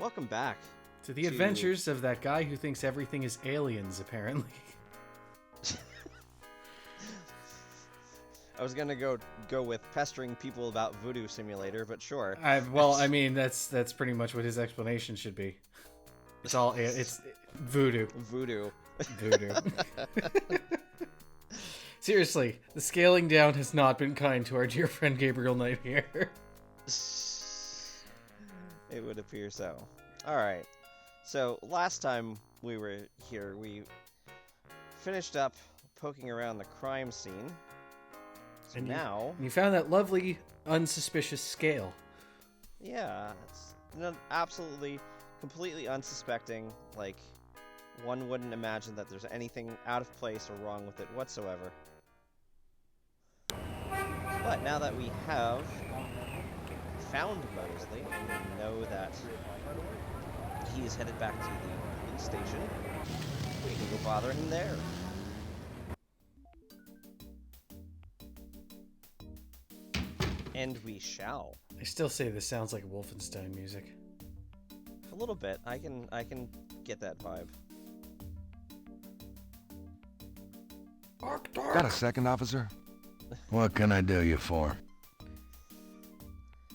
Welcome back to the adventures of that guy who thinks everything is aliens, apparently. I was gonna go with pestering people about Voodoo Simulator, but sure. I mean, that's pretty much what his explanation should be. It's Voodoo. Voodoo. Seriously, the scaling down has not been kind to our dear friend Gabriel Knight here. It would appear so. Alright, so last time we were here, we finished up poking around the crime scene. So and now... you found that lovely, unsuspicious scale. Yeah, it's absolutely, completely unsuspecting. Like, one wouldn't imagine that there's anything out of place or wrong with it whatsoever. But now that we have found Mosley, we know that he is headed back to the police station. We can go bother him there. And we shall. I still say this sounds like Wolfenstein music. A little bit. I can get that vibe. Got a second, officer? What can I do you for?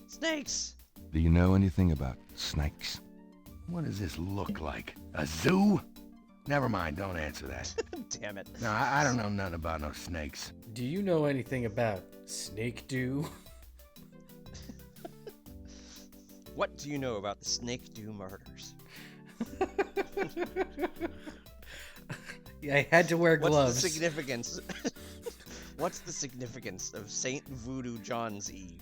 Snakes! Do you know anything about snakes? What does this look like? A zoo? Never mind, don't answer that. Damn it. No, I don't know nothing about no snakes. Do you know anything about snake dew? What do you know about the Snake Dew murders? Yeah, I had to wear gloves. What's the significance? What's the significance of Saint Voodoo John's Eve?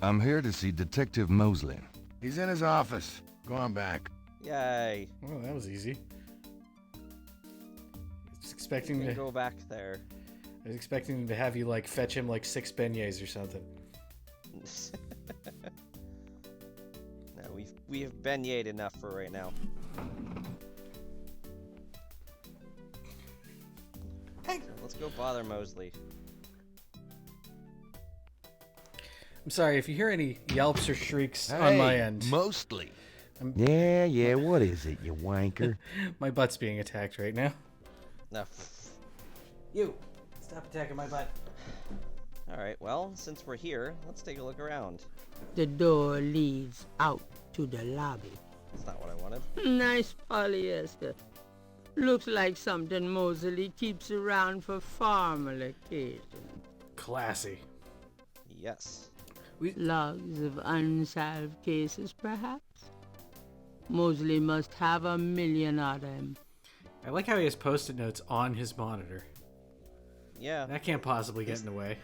I'm here to see Detective Mosley. He's in his office. Go on back. Yay. Oh, that was easy. I was expecting to go back there. I was expecting to have you like fetch him like 6 beignets or something. No, we have beignet enough for right now. Hey, so let's go bother Mosley. I'm sorry if you hear any yelps or shrieks on my end. Mostly. Yeah, what is it, you wanker? My butt's being attacked right now. No. You, stop attacking my butt. Alright, well, since we're here, let's take a look around. The door leads out to the lobby. That's not what I wanted. Nice polyester. Looks like something Mosley keeps around for formal occasions. Classy. Yes. Logs of unsolved cases, perhaps? Mosley must have 1,000,000 of them. I like how he has post-it notes on his monitor. Yeah. That can't possibly get in the way.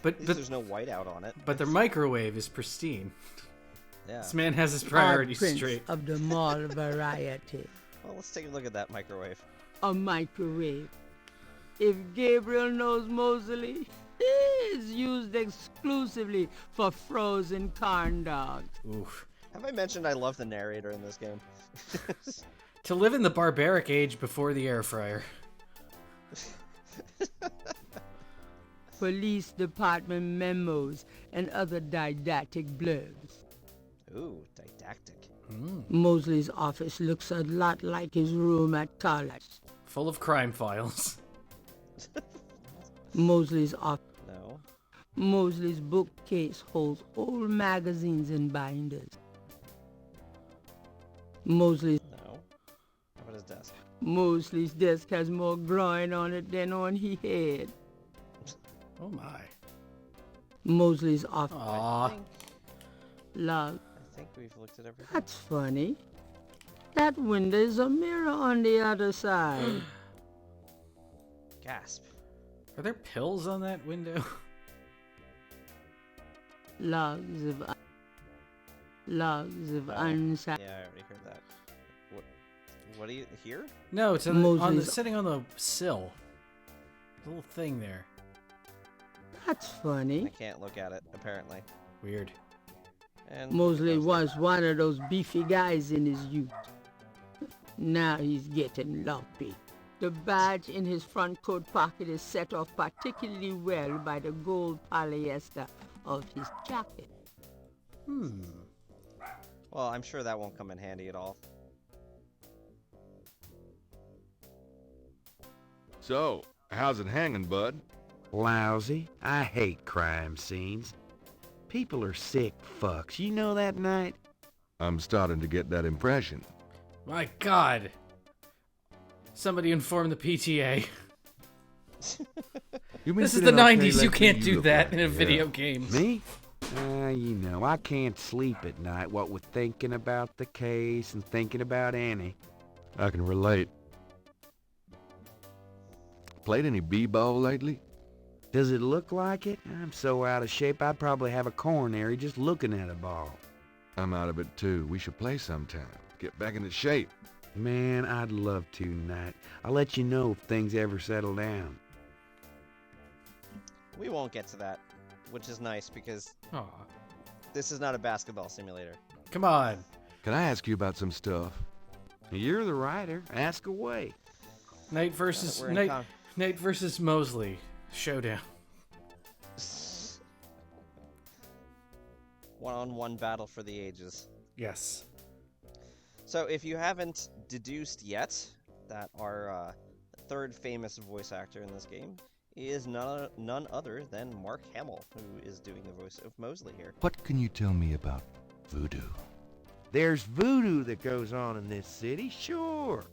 But there's no whiteout on it. But the microwave is pristine. Yeah. This man has his priorities Odd prints straight. Of the mall variety. Well, let's take a look at that microwave. A microwave. If Gabriel knows Mosley, is used exclusively for frozen corn dogs. Oof. Have I mentioned I love the narrator in this game? To live in the barbaric age before the air fryer. Police department memos and other didactic blurbs. Ooh, didactic. Mosley's office looks a lot like his room at college. Full of crime files. Mosley's office. No. Mosley's bookcase holds old magazines and binders. Mosley's No. How about his desk? Mosley's desk has more groin on it than on his head. Oh my. Mosley's office. Aww. Log. I think we've looked at everything. That's funny. That window is a mirror on the other side. Gasp. Are there pills on that window? Logs of unsigned. Yeah, I already heard that. What are you here? No, it's sitting on the sill. There's a little thing there. That's I funny. can't look at it, apparently. Weird. And Mosley was one of those beefy guys in his youth. Now he's getting lumpy. The badge in his front coat pocket is set off particularly well by the gold polyester of his jacket. Well, I'm sure that won't come in handy at all. So, how's it hanging, bud? Lousy. I hate crime scenes. People are sick fucks. You know that, Knight? I'm starting to get that impression. My God. Somebody inform the PTA. This is the 90s. You can't do that in a video game. Me? You know, I can't sleep at night, what with thinking about the case and thinking about Annie. I can relate. Played any b-ball lately? Does it look like it? I'm so out of shape I'd probably have a coronary just looking at a ball. I'm out of it too. We should play sometime. Get back into shape. Man, I'd love to, Knight. I'll let you know if things ever settle down. We won't get to that, which is nice because Aw. this is not a basketball simulator. Come on. Can I ask you about some stuff? You're the writer. Ask away. Knight versus Knight versus Mosley. Showdown. One-on-one battle for the ages. Yes. So if you haven't deduced yet that our third famous voice actor in this game is none other than Mark Hamill, who is doing the voice of Mosley here. What can you tell me about voodoo? There's voodoo that goes on in this city, sure.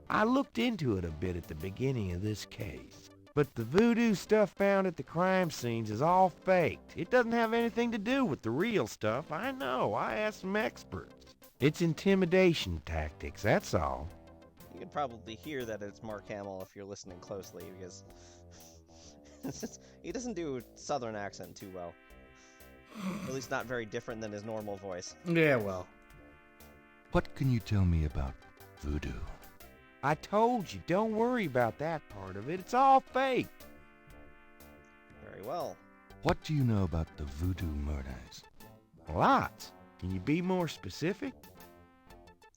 I looked into it a bit at the beginning of this case. But the voodoo stuff found at the crime scenes is all faked. It doesn't have anything to do with the real stuff. I know. I asked some experts. It's intimidation tactics, that's all. You can probably hear that it's Mark Hamill if you're listening closely, because he doesn't do a southern accent too well. At least not very different than his normal voice. Yeah, well. What can you tell me about voodoo? I told you, don't worry about that part of it. It's all faked. Very well. What do you know about the voodoo murders? Lots. Can you be more specific?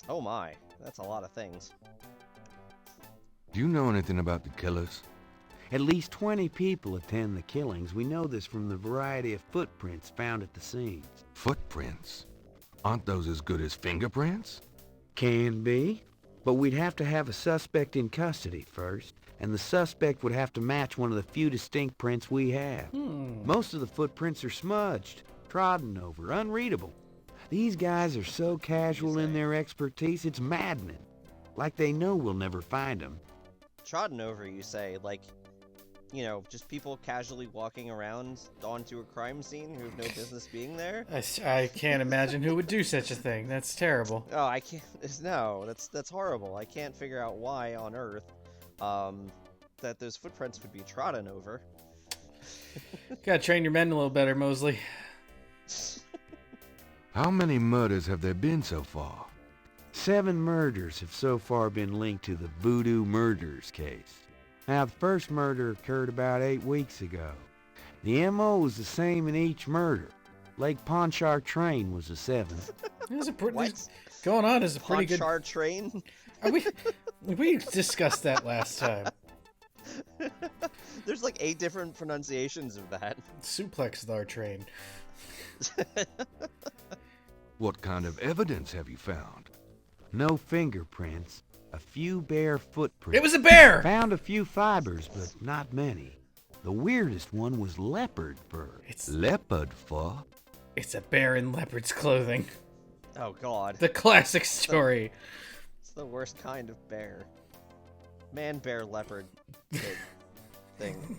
Oh my, that's a lot of things. Do you know anything about the killers? At least 20 people attend the killings. We know this from the variety of footprints found at the scenes. Footprints? Aren't those as good as fingerprints? Can be. But we'd have to have a suspect in custody first, and the suspect would have to match one of the few distinct prints we have. Most of the footprints are smudged, trodden over, unreadable. These guys are so casual in their expertise, it's maddening. Like they know we'll never find them. Trodden over, you say, like, you know, just people casually walking around onto a crime scene who have no business being there? I can't imagine who would do such a thing. That's terrible. Oh, I can't. No, that's horrible. I can't figure out why on earth that those footprints would be trodden over. Gotta train your men a little better, Mosley. How many murders have there been so far? 7 murders have so far been linked to the Voodoo murders case. Now, the first murder occurred about 8 weeks ago. The M.O. was the same in each murder. Lake Pontchartrain was the 7th. What? Going on is a pretty good... Pontchartrain? We discussed that last time. There's like 8 different pronunciations of that. Suplex our train. What kind of evidence have you found? No fingerprints. A few bare footprints. It was a bear! Found a few fibers, but not many. The weirdest one was leopard fur. Leopard fur? It's a bear in leopard's clothing. Oh god. The classic story. It's the worst kind of bear. Man, bear, leopard thing.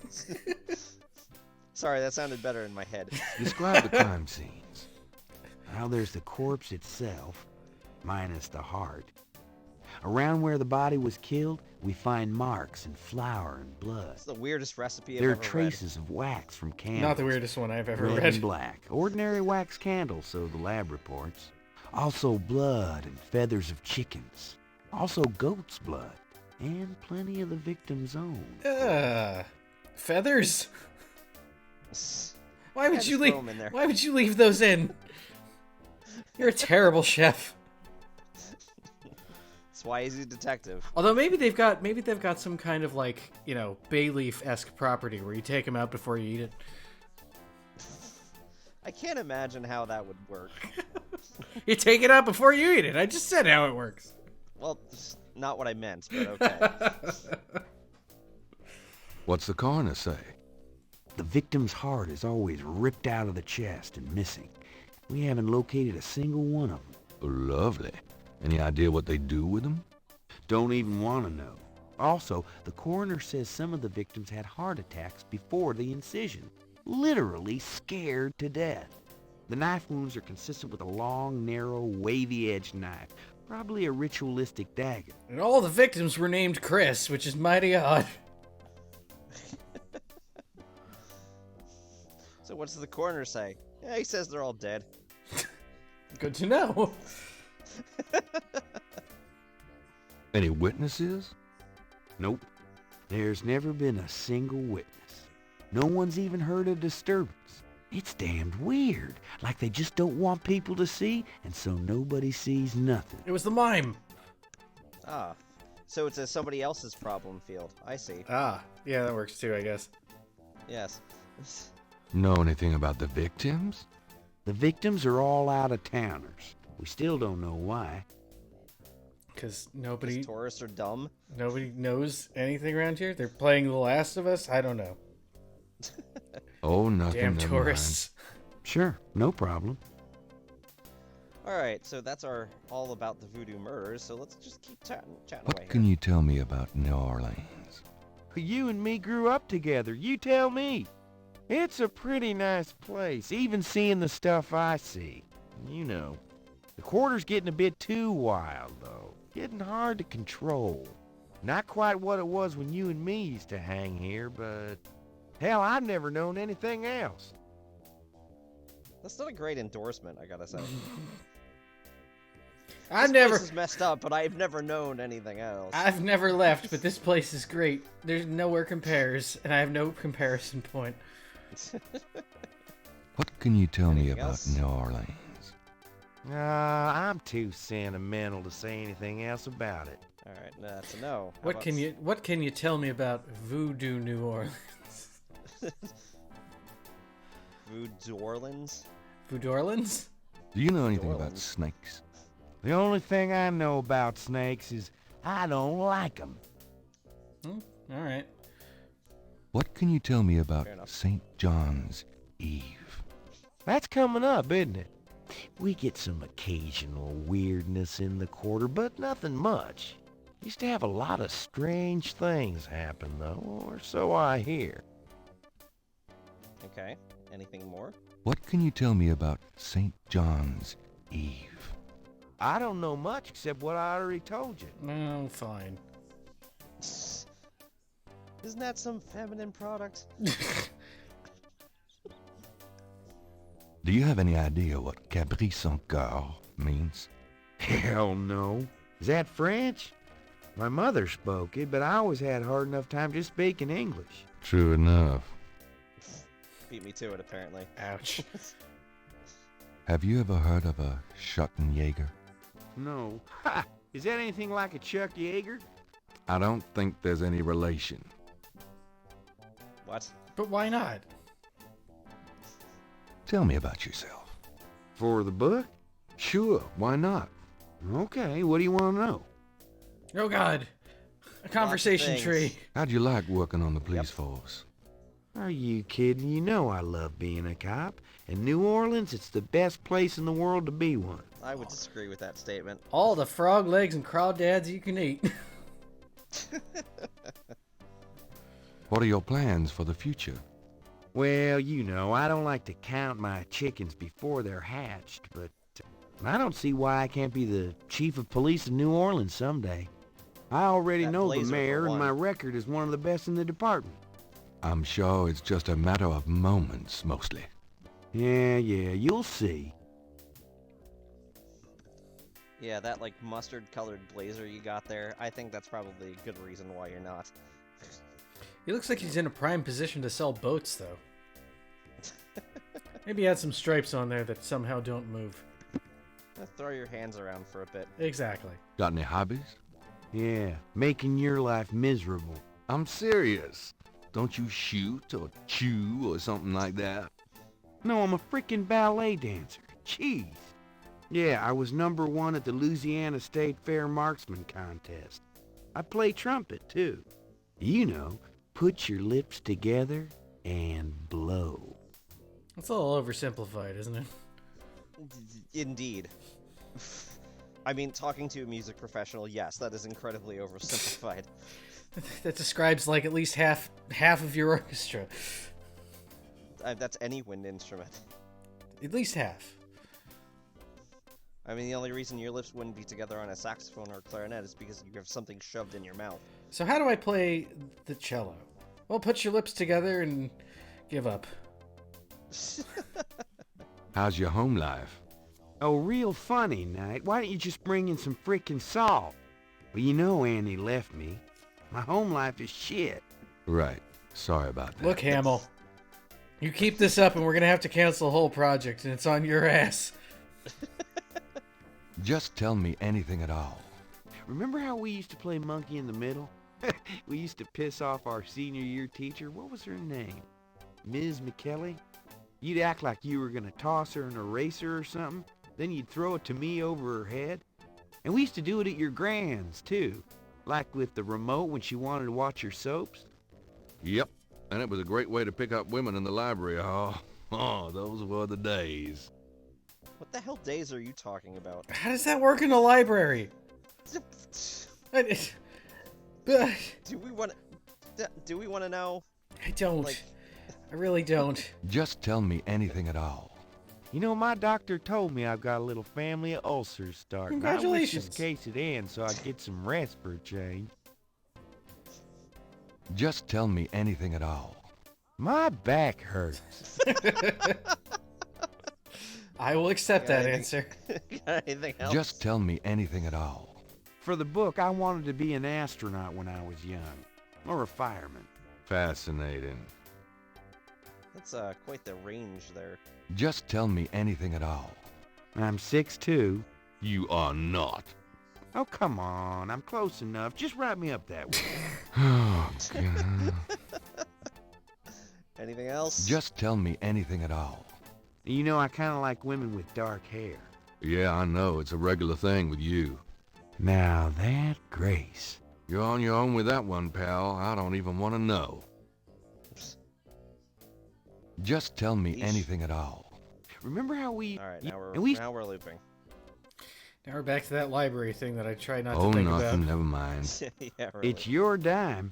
Sorry, that sounded better in my head. Describe the crime scenes. Now there's the corpse itself, minus the heart. Around where the body was killed, we find marks and flour and blood. It's the weirdest recipe I've There are ever traces of wax from candles. Not the weirdest one I've ever red read. and black. Ordinary wax candles, so the lab reports. Also blood and feathers of chickens. Also goat's blood. And plenty of the victim's own. Feathers? Why would just you throw leave? 'em in there. Why would you leave those in? You're a terrible chef. That's why he's a detective. Although maybe they've got some kind of like, you know, bay leaf-esque property where you take them out before you eat it. I can't imagine how that would work. You take it out before you eat it. I just said how it works. Well, that's not what I meant, but okay. What's the coroner say? The victim's heart is always ripped out of the chest and missing. We haven't located a single one of them. Lovely. Any idea what they do with them? Don't even want to know. Also, the coroner says some of the victims had heart attacks before the incision. Literally scared to death. The knife wounds are consistent with a long, narrow, wavy-edged knife. Probably a ritualistic dagger. And all the victims were named Chris, which is mighty odd. So what's the coroner say? Yeah, he says they're all dead. Good to know. Any witnesses? Nope. There's never been a single witness. No one's even heard a disturbance. It's damned weird. Like they just don't want people to see, and so nobody sees nothing. It was the mime. Ah, so it's a somebody else's problem field. I see. Ah, yeah, that works too, I guess. Yes. Know anything about the victims? The victims are all out-of-towners. We still don't know why. Because nobody These tourists are dumb. nobody knows anything around here. They're playing The Last of Us. I don't know. Oh, nothing. Damn never tourists. Sure, no problem. Alright, so that's our all about the Voodoo murders, so let's just keep chatting away What here. can you tell me about Nyorlens? You and me grew up together. You tell me. It's a pretty nice place, even seeing the stuff I see. You know, the quarter's getting a bit too wild, though. Getting hard to control. Not quite what it was when you and me used to hang here, but hell, I've never known anything else. That's not a great endorsement, I gotta say. This This never place is messed up, but I've never known anything else. I've never left, but this place is great. There's nowhere compares, and I have no comparison point. What can you tell me Anything about else? Nyorlens? I'm too sentimental to say anything else about it. Alright, that's a no. How What about can you tell me about Voodoo New Orleans? Nyorlens? Voodorlins? Do you know anything about Nyorlens. snakes? The only thing I know about snakes is I don't like them. All right. What can you tell me about Fair enough. St. John's Eve? That's coming up, isn't it? We get some occasional weirdness in the quarter, but nothing much. Used to have a lot of strange things happen, though, or so I hear. Okay. Anything more? What can you tell me about St. John's Eve? I don't know much except what I already told you. Oh, fine. Isn't that some feminine product? Do you have any idea what Cabri sans coeur means? Hell no. Is that French? My mother spoke it, but I always had hard enough time just speaking English. True enough. Beat me to it, apparently. Ouch. Have you ever heard of a Schottenjäger? No. Ha! Is that anything like a Chuck Yeager? I don't think there's any relation. What? But why not? Tell me about yourself. For the book? Sure, why not? Okay, what do you want to know? Oh God. A conversation things. tree. How'd you like working on the police force? Are you kidding? You know I love being a cop. In New Orleans, it's the best place in the world to be one. I would disagree with that statement. All the frog legs and crawdads you can eat. What are your plans for the future? Well, you know, I don't like to count my chickens before they're hatched, but I don't see why I can't be the chief of police of New Orleans someday. I already That know the blazer for mayor, and one. my record is one of the best in the department. I'm sure it's just a matter of moments, mostly. Yeah, you'll see. Yeah, that like mustard-colored blazer you got there, I think that's probably a good reason why you're not. He looks like he's in a prime position to sell boats, though. Maybe add some stripes on there that somehow don't move. Throw your hands around for a bit. Exactly. Got any hobbies? Yeah, making your life miserable. I'm serious. Don't you shoot or chew or something like that? No, I'm a freaking ballet dancer. Jeez. Yeah, I was #1 at the Louisiana State Fair Marksman Contest. I play trumpet, too. You know, put your lips together and blow. It's a little oversimplified, isn't it? Indeed. I mean, talking to a music professional, yes, that is incredibly oversimplified. That describes like at least half of your orchestra. That's any wind instrument. At least half. I mean, the only reason your lips wouldn't be together on a saxophone or clarinet is because you have something shoved in your mouth. So how do I play the cello? Well, put your lips together and give up. How's your home life? Oh, real funny, Knight. Why don't you just bring in some frickin' salt? Well, you know Annie left me. My home life is shit. Right. Sorry about that. Look, Hamill. You keep this up and we're going to have to cancel the whole project, and it's on your ass. Just tell me anything at all. Remember how we used to play monkey in the middle? We used to piss off our senior year teacher. What was her name? Ms. McKelly? You'd act like you were gonna toss her an eraser or something. Then you'd throw it to me over her head. And we used to do it at your grand's, too. Like with the remote when she wanted to watch her soaps. Yep. And it was a great way to pick up women in the library. Oh, those were the days. What the hell days are you talking about? How does that work in the library? Do we want to know? I don't. Like... I really don't. Just tell me anything at all. You know, my doctor told me I've got a little family of ulcers starting. Congratulations. I wish this case would end so I'd get some rest for a change. Just tell me anything at all. My back hurts. I will accept that answer. Got anything else? Just tell me anything at all. For the book, I wanted to be an astronaut when I was young. Or a fireman. Fascinating. That's quite the range there. Just tell me anything at all. I'm 6'2". You are not. Oh, come on. I'm close enough. Just write me up that way. Oh, God. Anything else? Just tell me anything at all. You know, I kind of like women with dark hair. Yeah, I know. It's a regular thing with you. Now that Grace. You're on your own with that one, pal. I don't even want to know. Just tell me anything at all. Remember how we... All right, now we're looping. Now we're back to that library thing that I tried not Oh, to think nothing. about. Never mind. Yeah, really. It's your dime.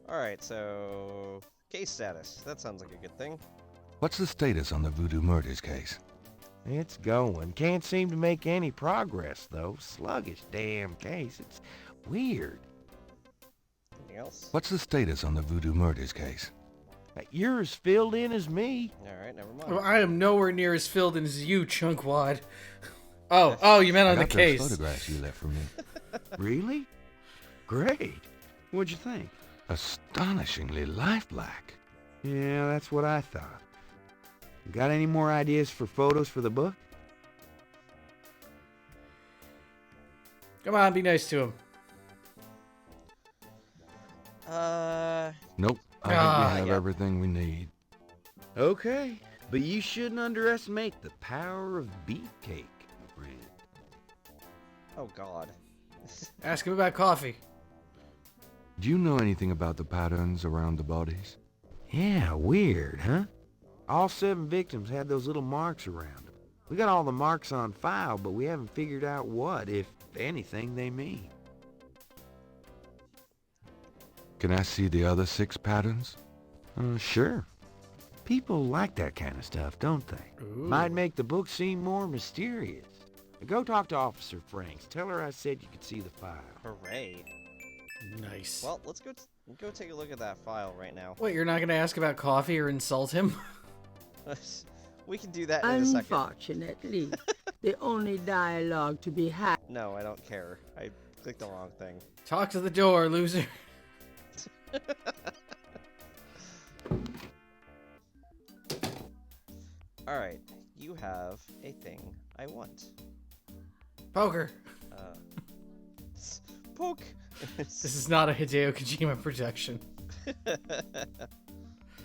All right, so case status. That sounds like a good thing. What's the status on the Voodoo murders case? It's going. Can't seem to make any progress, though. Sluggish damn case. It's weird. Anything else? What's the status on the Voodoo murders case? You're as filled in as me. All right, never mind. Well, I am nowhere near as filled in as you, chunkwad. Oh, you meant on I the got case. those photographs you left for me. Really? Great. What'd you think? Astonishingly lifelike. Yeah, that's what I thought. Got any more ideas for photos for the book? Come on, be nice to him. Nope. I think we have yeah. everything we need. Okay, but you shouldn't underestimate the power of beefcake, my friend. Oh God. Ask him about coffee. Do you know anything about the patterns around the bodies? Yeah, weird, huh? All 7 victims had those little marks around them. We got all the marks on file, but we haven't figured out what, if anything, they mean. Can I see the other 6 patterns? Sure. People like that kind of stuff, don't they? Ooh. Might make the book seem more mysterious. Go talk to Officer Franks. Tell her I said you could see the file. Hooray. Nice. Well, let's go take a look at that file right now. Wait, you're not going to ask about coffee or insult him? We can do that in a second. Unfortunately, the only dialogue to be had. No, I don't care. I clicked the wrong thing. Talk to the door, loser. Alright, you have a thing I want. Poker. Poke! This is not a Hideo Kojima production.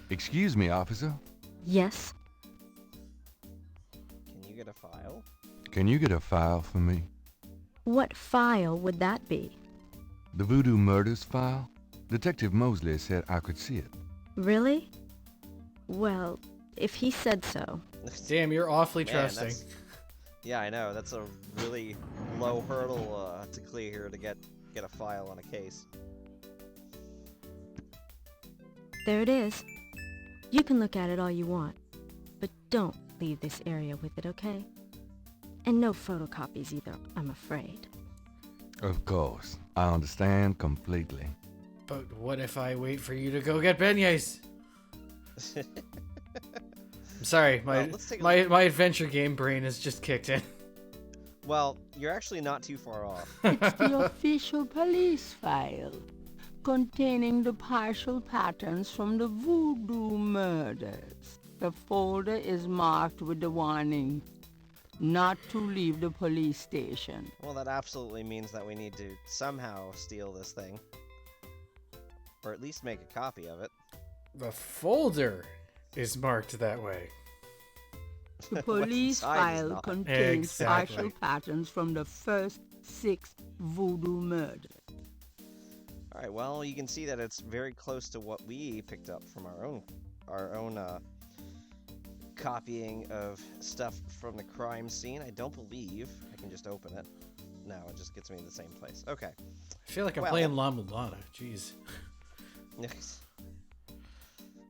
Excuse me, officer. Yes? Can you get a file for me? What file would that be? The Voodoo murders file? Detective Mosley said I could see it. Really? Well, if he said so. Damn, you're awfully Man, trusting. yeah, I know. That's a really low hurdle to clear here to get a file on a case. There it is. You can look at it all you want, but don't leave this area with it, okay? And no photocopies either, I'm afraid. Of course. I understand completely. But what if I wait for you to go get beignets? I'm sorry, my adventure game brain has just kicked in. Well, you're actually not too far off. It's the official police file, containing the partial patterns from the Voodoo murders. The folder is marked with the warning, not to leave the police station. Well, that absolutely means that we need to somehow steal this thing. Or at least make a copy of it. The folder is marked that way. The police inside is file not. contains Exactly. partial patterns from the first 6 Voodoo murders. Alright, well, you can see that it's very close to what we picked up from our own copying of stuff from the crime scene. I don't believe I can just open it. No, it just gets me to the same place. Okay. I feel like I'm Well- playing La Mulana. Jeez.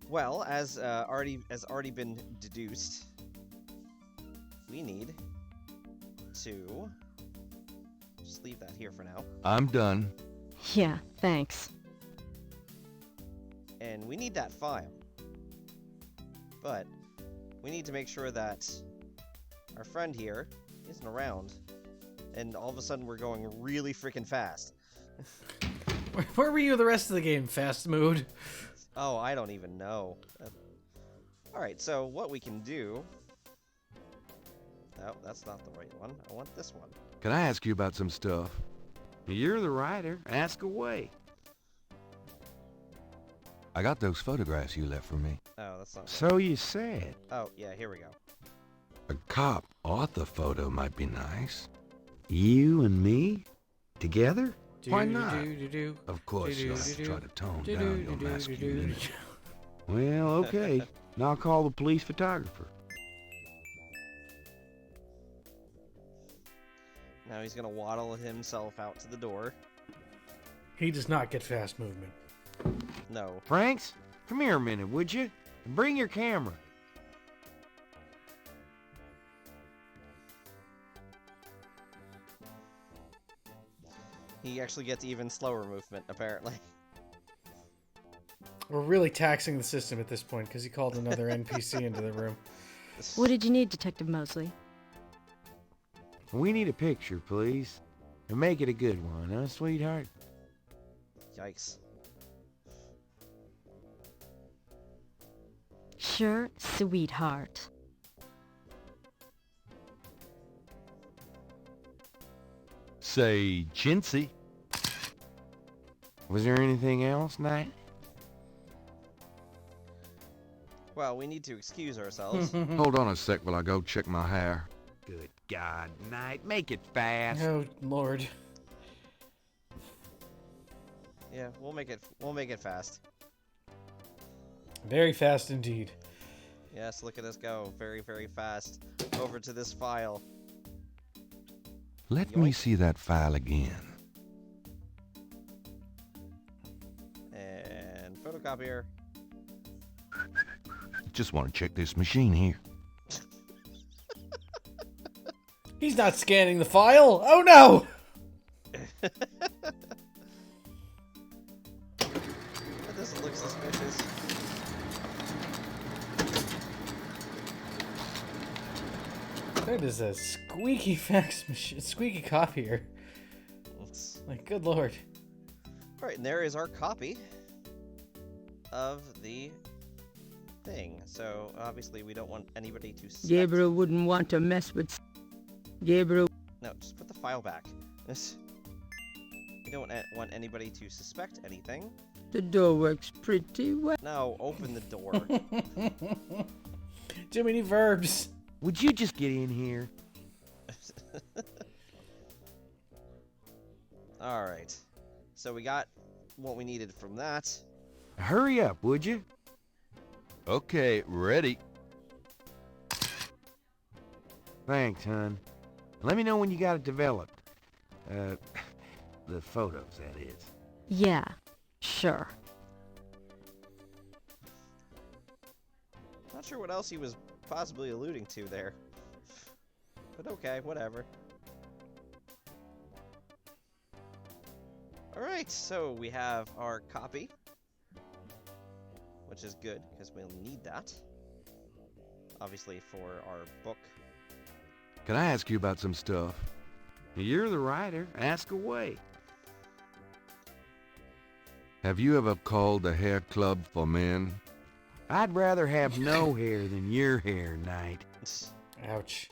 Well, as already been deduced, we need to just leave that here for now. I'm done. Yeah, thanks. And we need that file. But we need to make sure that our friend here isn't around. And all of a sudden we're going really freaking fast. Where were you the rest of the game, Fast Mood? Oh, I don't even know. Alright, so what we can do... No, that's not the right one. I want this one. Can I ask you about some stuff? You're the writer. Ask away. I got those photographs you left for me. Oh, that's not... So you said. Oh, yeah, here we go. A cop author photo might be nice. You and me? Together? Why not? Do. Of course, you'll have to try to tone down your masculinity. Well, okay. Now I'll call the police photographer. Now he's gonna waddle himself out to the door. He does not get fast movement. No. Franks, come here a minute, would you? And bring your camera. He actually gets even slower movement, apparently. We're really taxing the system at this point because he called another NPC into the room. What did you need, Detective Mosley? We need a picture, please. And make it a good one, huh, sweetheart? Yikes. Sure, sweetheart. Say, chintzy. Was there anything else, Knight? Well, we need to excuse ourselves. Hold on a sec while I go check my hair. Good God, Knight, make it fast. Oh, Lord. Yeah, we'll make it fast. Very fast indeed. Yes, look at us go. Very, very fast. Over to this file. Let me Yoink. see that file again. And photocopier. Just want to check this machine here. He's not scanning the file. Oh, no. That doesn't look suspicious. That is a squeaky fax machine, squeaky copier. Like, good Lord. Alright, and there is our copy of the thing. So, obviously, we don't want anybody to suspect. Gabriel wouldn't want to mess with... Gabriel... No, just put the file back. We don't want anybody to suspect anything. The door works pretty well. No, open the door. Too many verbs. Would you just get in here? Alright. So we got what we needed from that. Hurry up, would you? Okay, ready. Thanks, hon. Let me know when you got it developed. The photos, that is. Yeah, sure. Not sure what else he was possibly alluding to there. But okay, whatever. Alright, so we have our copy. Which is good, because we'll need that. Obviously for our book. Can I ask you about some stuff? You're the writer. Ask away. Have you ever called the hair club for men? I'd rather have no hair than your hair, Knight. Ouch.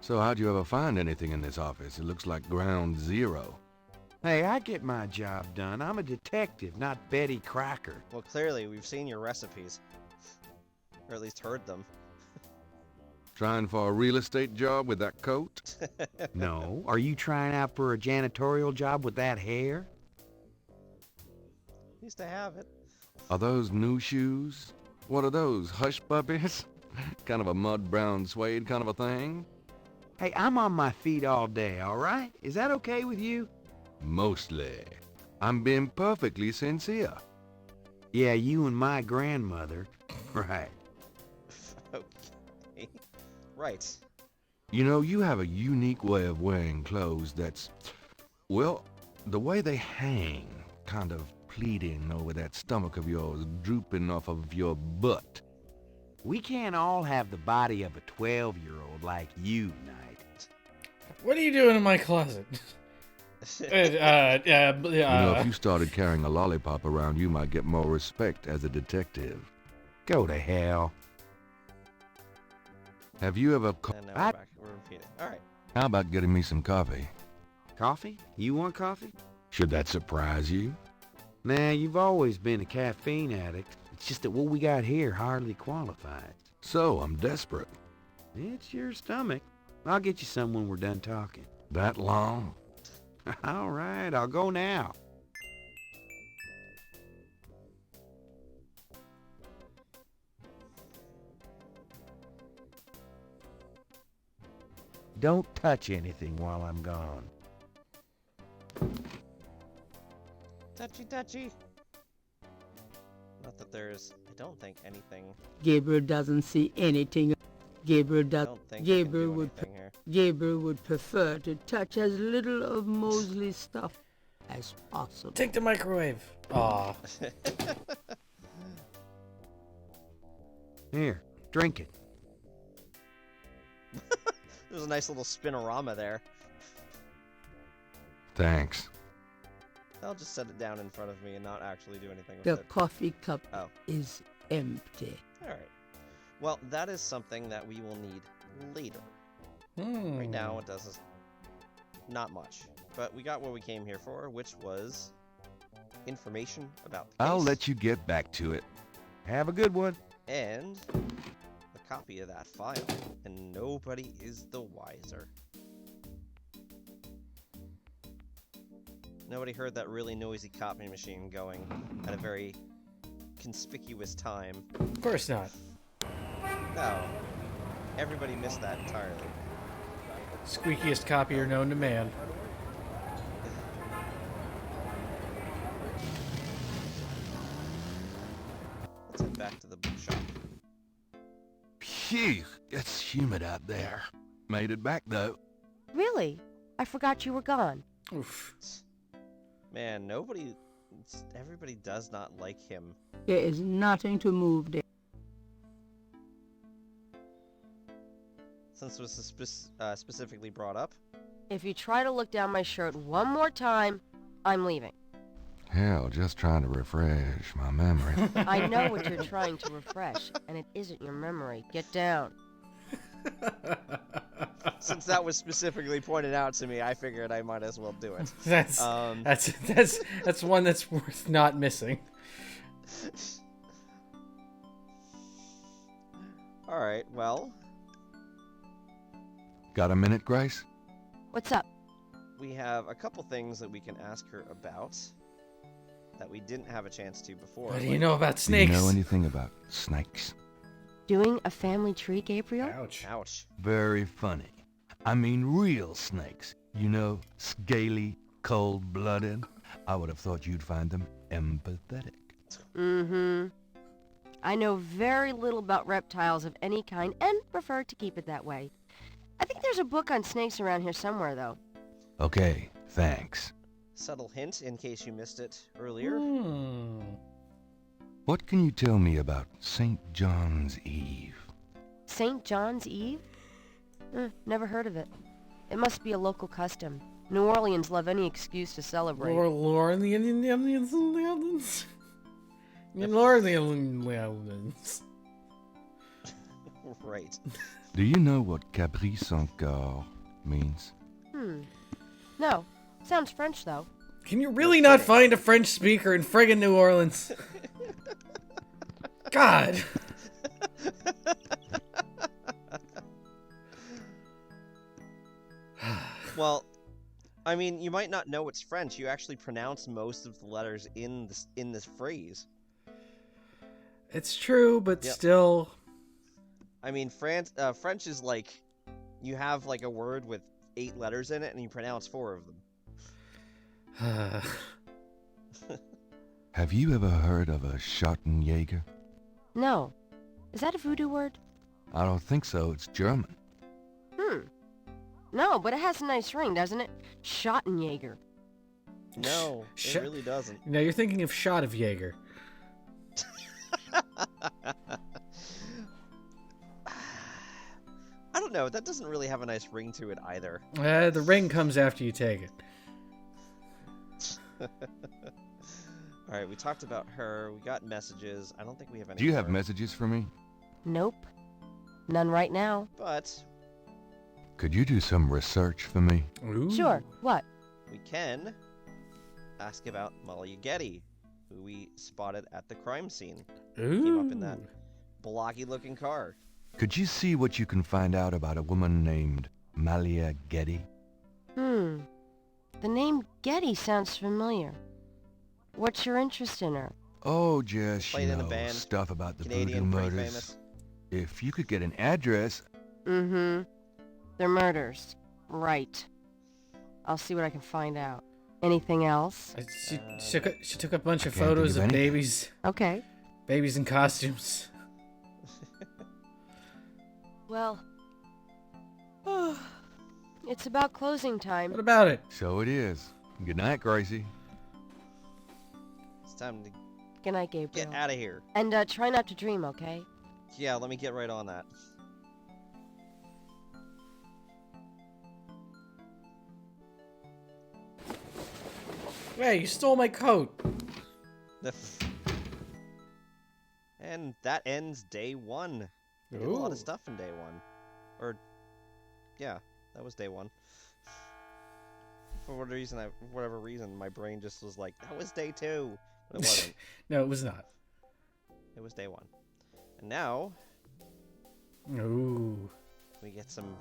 So how'd you ever find anything in this office? It looks like ground zero. Hey, I get my job done. I'm a detective, not Betty Crocker. Well, clearly, we've seen your recipes. Or at least heard them. Trying for a real estate job with that coat? No. Are you trying out for a janitorial job with that hair? Used to have it. Are those new shoes? What are those, hush puppies? Kind of a mud brown suede kind of a thing? Hey, I'm on my feet all day, all right? Is that okay with you? Mostly. I'm being perfectly sincere. Yeah, you and my grandmother. Right. Okay. Right. You know, you have a unique way of wearing clothes that's, well, the way they hang, kind of pleating over that stomach of yours, drooping off of your butt. We can't all have the body of a 12-year-old like you, Knight. What are you doing in my closet? You know, if you started carrying a lollipop around, you might get more respect as a detective. Go to hell. Have you ever And now we're back. We're repeating. Alright. How about getting me some coffee? Coffee? You want coffee? Should that surprise you? Nah, you've always been a caffeine addict. It's just that what we got here hardly qualifies. So, I'm desperate. It's your stomach. I'll get you some when we're done talking. That long? All right, I'll go now. Don't touch anything while I'm gone. Touchy, touchy. Not that there's, I don't think, anything. Gabriel doesn't see anything. Gabriel I does. don't think I can Gabriel do would. anything here. Gabriel would prefer to touch as little of Mosley's stuff as possible. Take the microwave. Aw. Here, drink it. There's a nice little spinorama there. Thanks. I'll just set it down in front of me and not actually do anything with The it. coffee cup Oh. is empty. Alright. Well, that is something that we will need later. Hmm. Right now, it does not much. But we got what we came here for, which was information about the case. I'll let you get back to it. Have a good one. And a copy of that file. And nobody is the wiser. Nobody heard that really noisy copy machine going at a very conspicuous time. Of course not. No. Everybody missed that entirely. Squeakiest copier known to man. Let's head back to the bookshop. Phew, it's humid out there. Made it back, though. Really? I forgot you were gone. Oof. Man, everybody does not like him. There is nothing to move there. Since it was specifically brought up. If you try to look down my shirt one more time, I'm leaving. Hell, just trying to refresh my memory. I know what you're trying to refresh, and it isn't your memory. Get down. Since that was specifically pointed out to me, I figured I might as well do it. That's one that's worth not missing. Alright, well. Got a minute, Grace? What's up? We have a couple things that we can ask her about that we didn't have a chance to before. What do you know about Do snakes? you know anything about snakes? Doing a family tree, Gabriel? Ouch. Ouch. Very funny. I mean real snakes. You know, scaly, cold-blooded. I would have thought you'd find them empathetic. Mm-hmm. I know very little about reptiles of any kind and prefer to keep it that way. I think there's a book on snakes around here somewhere, though. Okay, thanks. Subtle hint in case you missed it earlier. What can you tell me about St. John's Eve? St. John's Eve? Never heard of it. It must be a local custom. New Orleans love any excuse to celebrate. Lauren the Indians and Nyorlens. Nyorlens. Right. Do you know what Caprice encore means? No. Sounds French, though. Can you really not find a French speaker in friggin' New Orleans? God. Well, I mean, you might not know it's French. You actually pronounce most of the letters in this phrase. It's true, but Yep. still. I mean, French is like, you have like a word with 8 letters in it, and you pronounce 4 of them. Have you ever heard of a Schottenjäger? No. Is that a voodoo word? I don't think so. It's German. No, but it has a nice ring, doesn't it? Schottenjäger. No, Sh- it really doesn't. No, you're thinking of Shot of Jaeger. I don't know. That doesn't really have a nice ring to it either. The ring comes after you take it. All right, we talked about her. We got messages. I don't think we have any. Do you have more, messages for me? Nope. None right now. But Could you do some research for me? Ooh. Sure. What? we can ask about Molly Getty, who we spotted at the crime scene. Ooh. Came up in that blocky-looking car. Could you see what you can find out about a woman named Malia Getty? The name Getty sounds familiar. What's your interest in her? Oh, just, Played you in a know, band. stuff about the Canadian, Voodoo pretty murders. famous. If you could get an address... They're murders. Right. I'll see what I can find out. Anything else? She took a bunch of I can't think photos of of anything. babies. Okay. Babies in costumes. Well, it's about closing time. What about it? So it is. Good night, Gracie. It's time to Good night, Gabriel. get out of here. And try not to dream, okay? Yeah, let me get right on that. Hey, you stole my coat. And that ends day 1. We did a lot Ooh. of stuff in day 1. Or, yeah, that was day 1. For whatever reason, my brain just was like, that was day 2. But it wasn't. No, it was not. It was day 1. And now, Ooh. we get some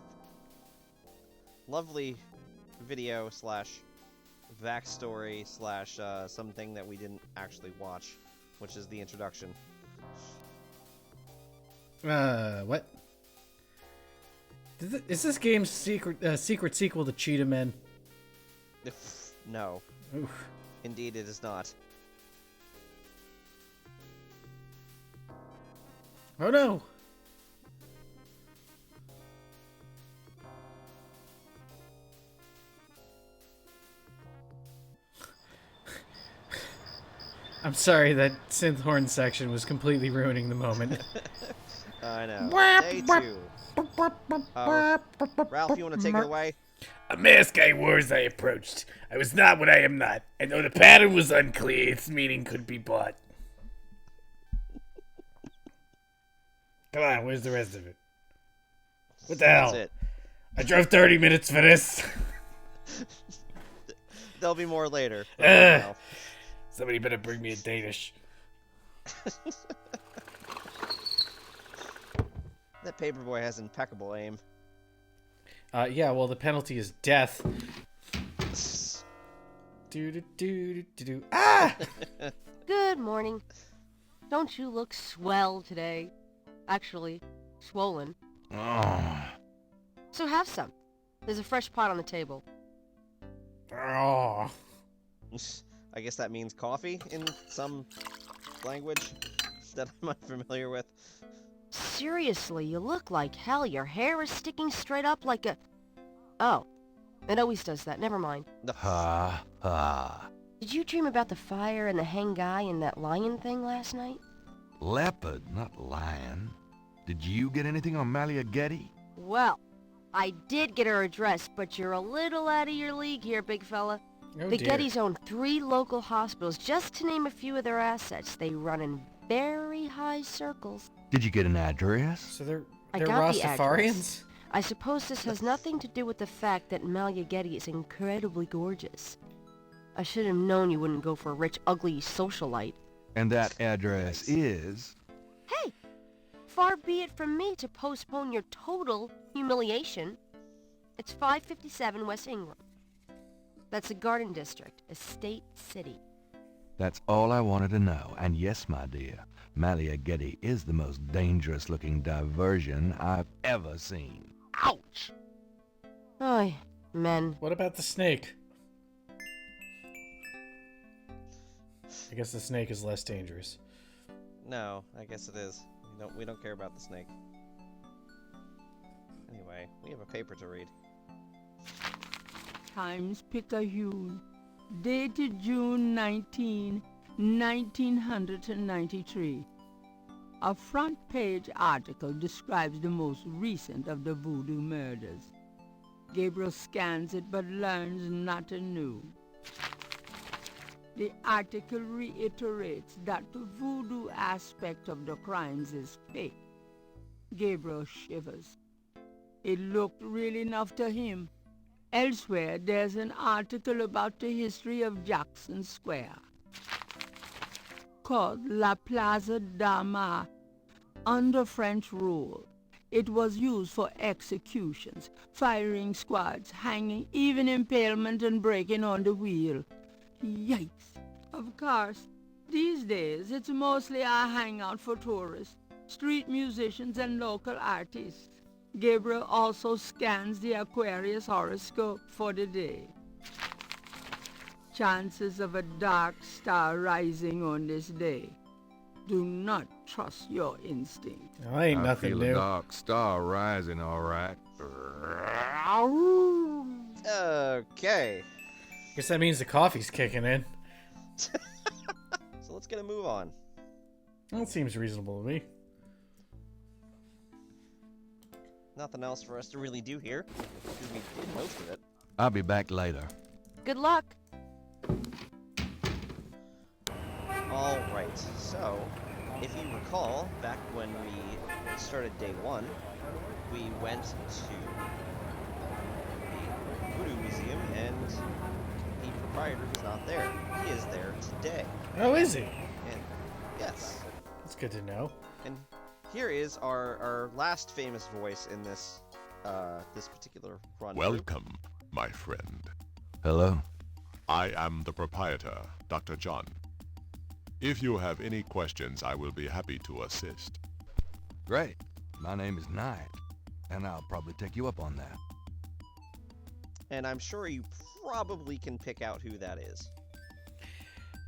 lovely video / backstory / something that we didn't actually watch, which is the introduction. What? Is this game's secret sequel to Cheetah Men? No, Oof. indeed it is not. Oh no! I'm sorry, that synth horn section was completely ruining the moment. I know. Day 2. Ralph, you want to take it away? A mask I wore as I approached. I was not what I am not, and though the pattern was unclear, its meaning could be bought. Come on, where's the rest of it? What the hell? That's it. I drove 30 minutes for this. There'll be more later. Somebody better bring me a Danish. That paperboy has impeccable aim. Yeah, well, the penalty is death. Do. Ah! Good morning. Don't you look swell today? Actually, swollen. Oh. So have some. There's a fresh pot on the table. Oh. I guess that means coffee in some language that I'm unfamiliar with. Seriously, you look like hell. Your hair is sticking straight up like a... Oh, it always does that. Never mind. Ha ha. Did you dream about the fire and the hang guy and that lion thing last night? Leopard, not lion. Did you get anything on Malia Getty? Well, I did get her address, but you're a little out of your league here, big fella. Oh, The dear. Gettys own 3 local hospitals, just to name a few of their assets. They run in very high circles. Did you get an address? So they're I got the Rastafarians? address. I suppose this has nothing to do with the fact that Malia Getty is incredibly gorgeous. I should have known you wouldn't go for a rich, ugly socialite. And that address is... Hey! Far be it from me to postpone your total humiliation. It's 557 West Ingram. That's the Garden District, Estate City. That's all I wanted to know. And yes, my dear, Malia Getty is the most dangerous-looking diversion I've ever seen. Ouch! Oy, men. What about the snake? I guess the snake is less dangerous. No, I guess it is. We don't care about the snake. Anyway, we have a paper to read. Times-Picayune, dated June 19, 1993. A front-page article describes the most recent of the Voodoo murders. Gabriel scans it but learns nothing new. The article reiterates that the voodoo aspect of the crimes is fake. Gabriel shivers. It looked real enough to him. Elsewhere, there's an article about the history of Jackson Square, called La Plaza d'Armas. Under French rule, it was used for executions, firing squads, hanging, even impalement and breaking on the wheel. Yikes! Of course, these days it's mostly a hangout for tourists, street musicians and local artists. Gabriel also scans the Aquarius horoscope for the day. Chances of a dark star rising on this day. Do not trust your instinct. Well, ain't I nothing feel new. a dark star rising, all right. Okay. Guess that means the coffee's kicking in. So let's get a move on. That seems reasonable to me. Nothing else for us to really do here, because we did most of it. I'll be back later. Good luck. Alright, so, if you recall, back when we started day 1, we went to the Voodoo Museum, and the proprietor was not there. He is there today. Oh, is he? And, yes. That's good to know. And here is our last famous voice in this, this particular run. Welcome, my friend. Hello? I am the proprietor, Dr. John. If you have any questions, I will be happy to assist. Great. My name is Knight, and I'll probably take you up on that. And I'm sure you probably can pick out who that is.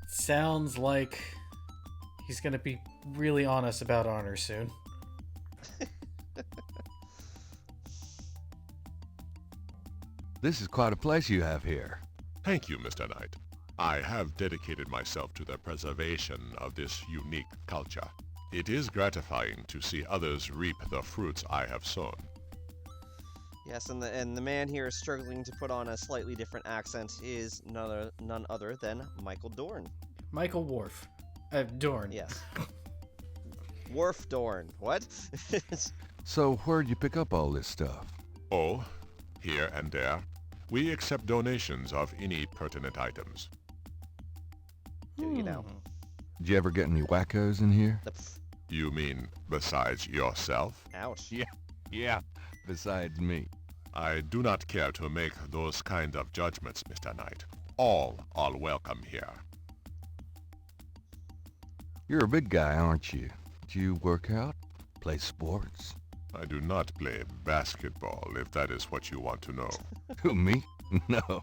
Sounds like he's gonna be really honest about honor soon. This is quite a place you have here. Thank you, Mr. Knight. I have dedicated myself to the preservation of this unique culture. It is gratifying to see others reap the fruits I have sown. Yes, and the man here struggling to put on a slightly different accent is none other than Michael Dorn. Michael Worf. Dorn. Yes. Worf Dorn. What? So where'd you pick up all this stuff? Oh, here and there. We accept donations of any pertinent items. Do you know? Did you ever get any wackos in here? You mean besides yourself? Ouch. Yeah, besides me. I do not care to make those kind of judgments, Mr. Knight. All are welcome here. You're a big guy, aren't you? Do you work out? Play sports? I do not play basketball, if that is what you want to know. Who, me? No.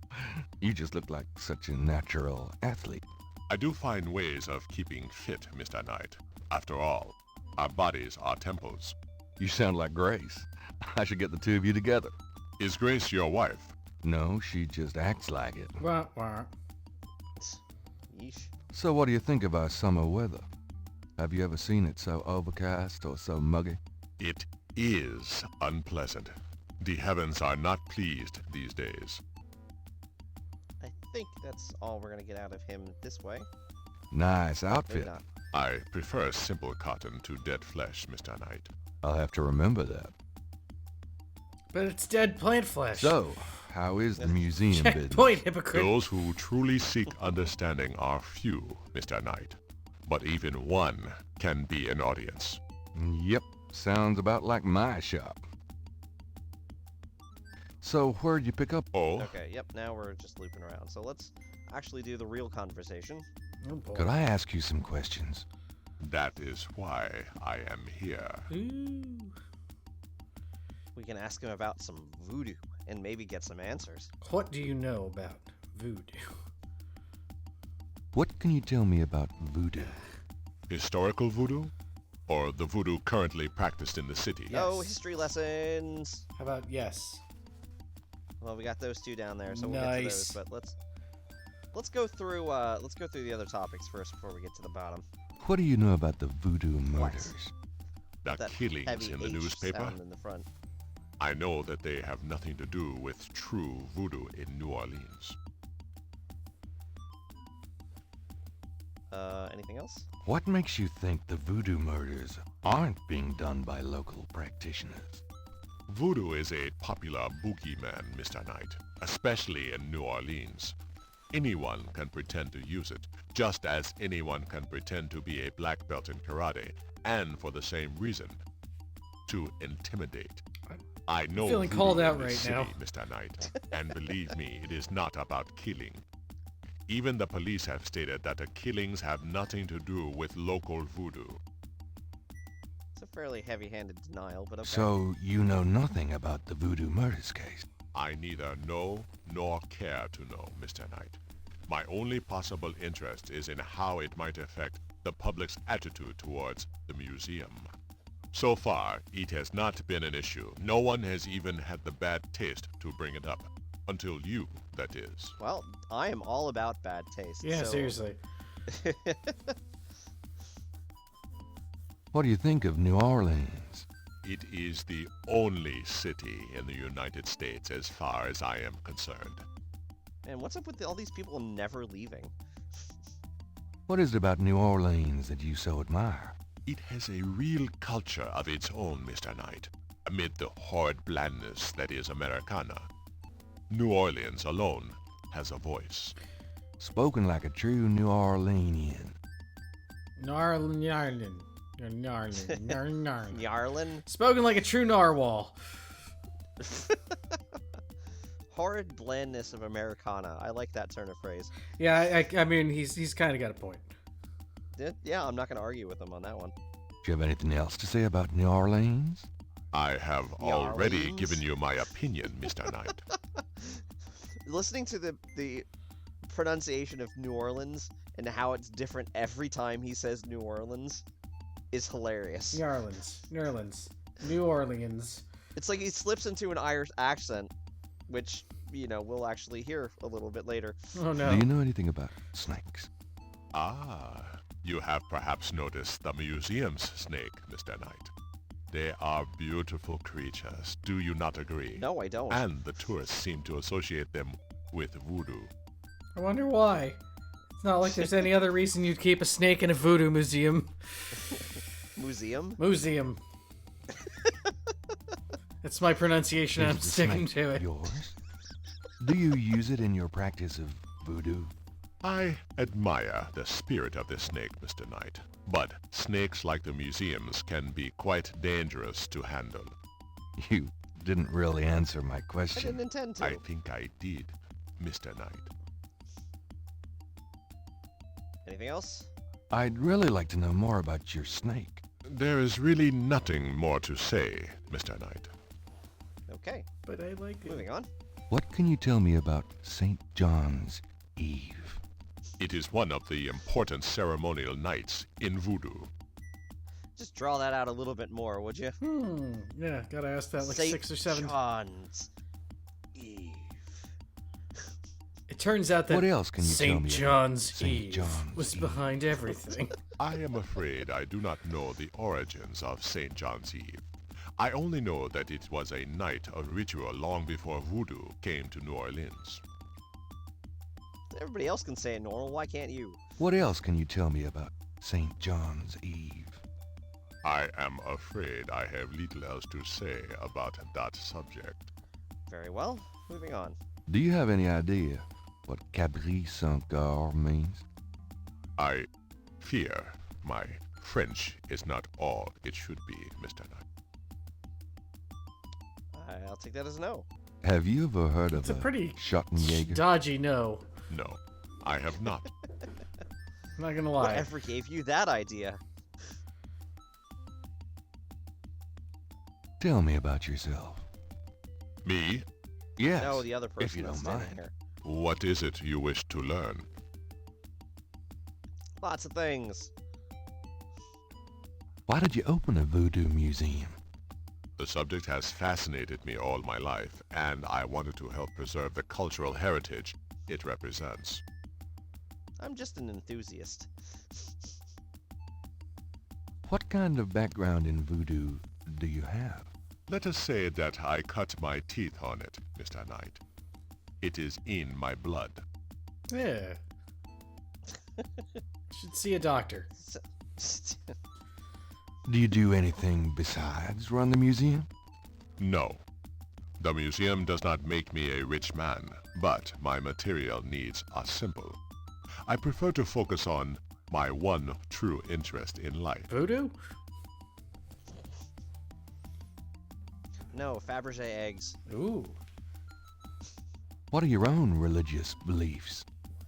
You just look like such a natural athlete. I do find ways of keeping fit, Mr. Knight. After all, our bodies are temples. You sound like Grace. I should get the two of you together. Is Grace your wife? No, she just acts like it. Wah, wah. Yeesh. So what do you think of our summer weather? Have you ever seen it so overcast or so muggy? It is unpleasant. The heavens are not pleased these days. I think that's all we're gonna get out of him this way. Nice Maybe outfit. not. I prefer simple cotton to dead flesh, Mr. Knight. I'll have to remember that. But it's dead plant flesh. So, how is the museum business? Checkpoint, hypocrite. Those who truly seek understanding are few, Mr. Knight. But even one can be an audience. Yep, sounds about like my shop. So, where'd you pick up? Oh, Okay, yep, now we're just looping around. So let's actually do the real conversation. Oh, boy. Could I ask you some questions? that is why I am here. Ooh. We can ask him about some voodoo and maybe get some answers. What do you know about voodoo? What can you tell me about voodoo? Historical voodoo? Or the voodoo currently practiced in the city? Yeah. Oh, Yes. history lessons! How about yes? Well, we got those two down there, so we'll get to Nice. those. But let's go through the other topics first before we get to the bottom. What do you know about the voodoo murders? The That killings heavy in the H newspaper? sound in the front. I know that they have nothing to do with true voodoo in New Orleans. Anything else? What makes you think the voodoo murders aren't being done by local practitioners? Voodoo is a popular boogeyman, Mr. Knight, especially in New Orleans. Anyone can pretend to use it, just as anyone can pretend to be a black belt in karate, and for the same reason, to intimidate. I know feeling voodoo called in out this right city, now. Mr. Knight, and believe me, it is not about killing. Even the police have stated that the killings have nothing to do with local voodoo. It's a fairly heavy-handed denial, but okay. So, you know nothing about the voodoo murders case? I neither know nor care to know, Mr. Knight. My only possible interest is in how it might affect the public's attitude towards the museum. So far, it has not been an issue. No one has even had the bad taste to bring it up. Until you, that is. Well, I am all about bad taste. Yeah, so... seriously. What do you think of New Orleans? It is the only city in the United States as far as I am concerned. And what's up with all these people never leaving? What is it about New Orleans that you so admire? It has a real culture of its own, Mr. Knight, amid the horrid blandness that is Americana. New Orleans alone has a voice. Spoken like a true New Orleanian. Njarlgjyns. Njarlgjyns. Njarlin? Spoken like a true narwhal. Horrid blandness of Americana. I like that turn of phrase. Yeah, I mean, he's kind of got a point. Yeah, I'm not going to argue with him on that one. Do you have anything else to say about New Orleans? I have already Nyorlens? given you my opinion, Mr. Knight. Listening to the pronunciation of New Orleans and how it's different every time he says New Orleans is hilarious. Nyorlens. New Orleans. It's like he slips into an Irish accent, which, we'll actually hear a little bit later. Oh no. Do you know anything about snakes? Ah, you have perhaps noticed the museum's snake, Mr. Knight. They are beautiful creatures, do you not agree? No, I don't. And the tourists seem to associate them with voodoo. I wonder why. It's not like there's any other reason you'd keep a snake in a voodoo museum. Museum? Museum. It's my pronunciation. Is I'm the sticking snake to it. yours? Do you use it in your practice of voodoo? I admire the spirit of this snake, Mr. Knight. But snakes like the museums can be quite dangerous to handle. You didn't really answer my I question. didn't intend to. I think I did, Mr. Knight. Anything else? I'd really like to know more about your snake. There is really nothing more to say, Mr. Knight. Okay, But I like it. moving on. What can you tell me about St. John's Eve? It is one of the important ceremonial nights in Voodoo. Just draw that out a little bit more, would you? Yeah, gotta ask that like Saint 6 or 7. John's Eve. It turns out that What else can you tell St. me about John's St. Eve John's was Eve? behind everything. I am afraid I do not know the origins of St. John's Eve. I only know that it was a night of ritual long before Voodoo came to New Orleans. Everybody else can say it normal, why can't you? What else can you tell me about St. John's Eve? I am afraid I have little else to say about that subject. Very well, moving on. Do you have any idea what Caprice encore means? I fear my French is not all it should be, Mr. Knight. I'll take that as a no. Have you ever heard It's of a pretty Schottenjäger? dodgy no. No, I have not. I'm not gonna lie. Whatever gave you that idea? Tell me about yourself. Me? Yes, No, the other person if you that's don't standing mind. here. What is it you wish to learn? Lots of things. Why did you open a voodoo museum? The subject has fascinated me all my life, and I wanted to help preserve the cultural heritage it represents. I'm just an enthusiast. What kind of background in voodoo do you have? Let us say that I cut my teeth on it, Mr. Knight. It is in my blood. Yeah. Should see a doctor. Do you do anything besides run the museum? No. The museum does not make me a rich man, but my material needs are simple. I prefer to focus on my one true interest in life. Voodoo? No, Fabergé eggs. Ooh. What are your own religious beliefs?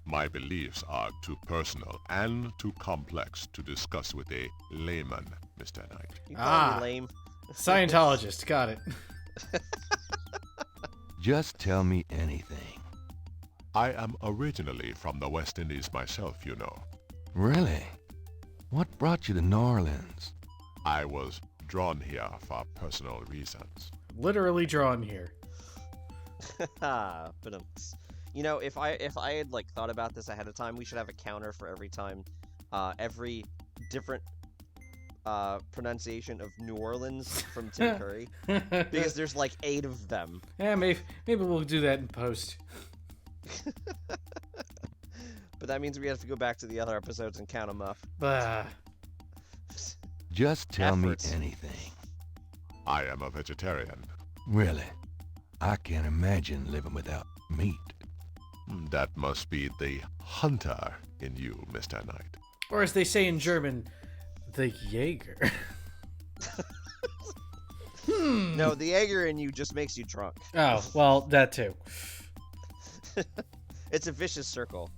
My beliefs are too personal and too complex to discuss with a layman, Mr. Knight. You call Ah. me lame. Scientologist, got it. Just tell me anything. I am originally from the West Indies myself, you know. Really? What brought you to Nyorlens? I was drawn here for personal reasons. Literally drawn here. But you know, if I had like thought about this ahead of time, we should have a counter for every time, every different pronunciation of New Orleans from Tim Curry, because there's like 8 of them. Yeah, maybe we'll do that in post. But that means we have to go back to the other episodes and count them up. Bah. Just tell Efforts. me anything. I am a vegetarian. Really? I can't imagine living without meat. That must be the hunter in you, Mr. Knight. Or as they say in German, the Jaeger. No, the Jaeger in you just makes you drunk. Oh, well, that too. It's a vicious circle.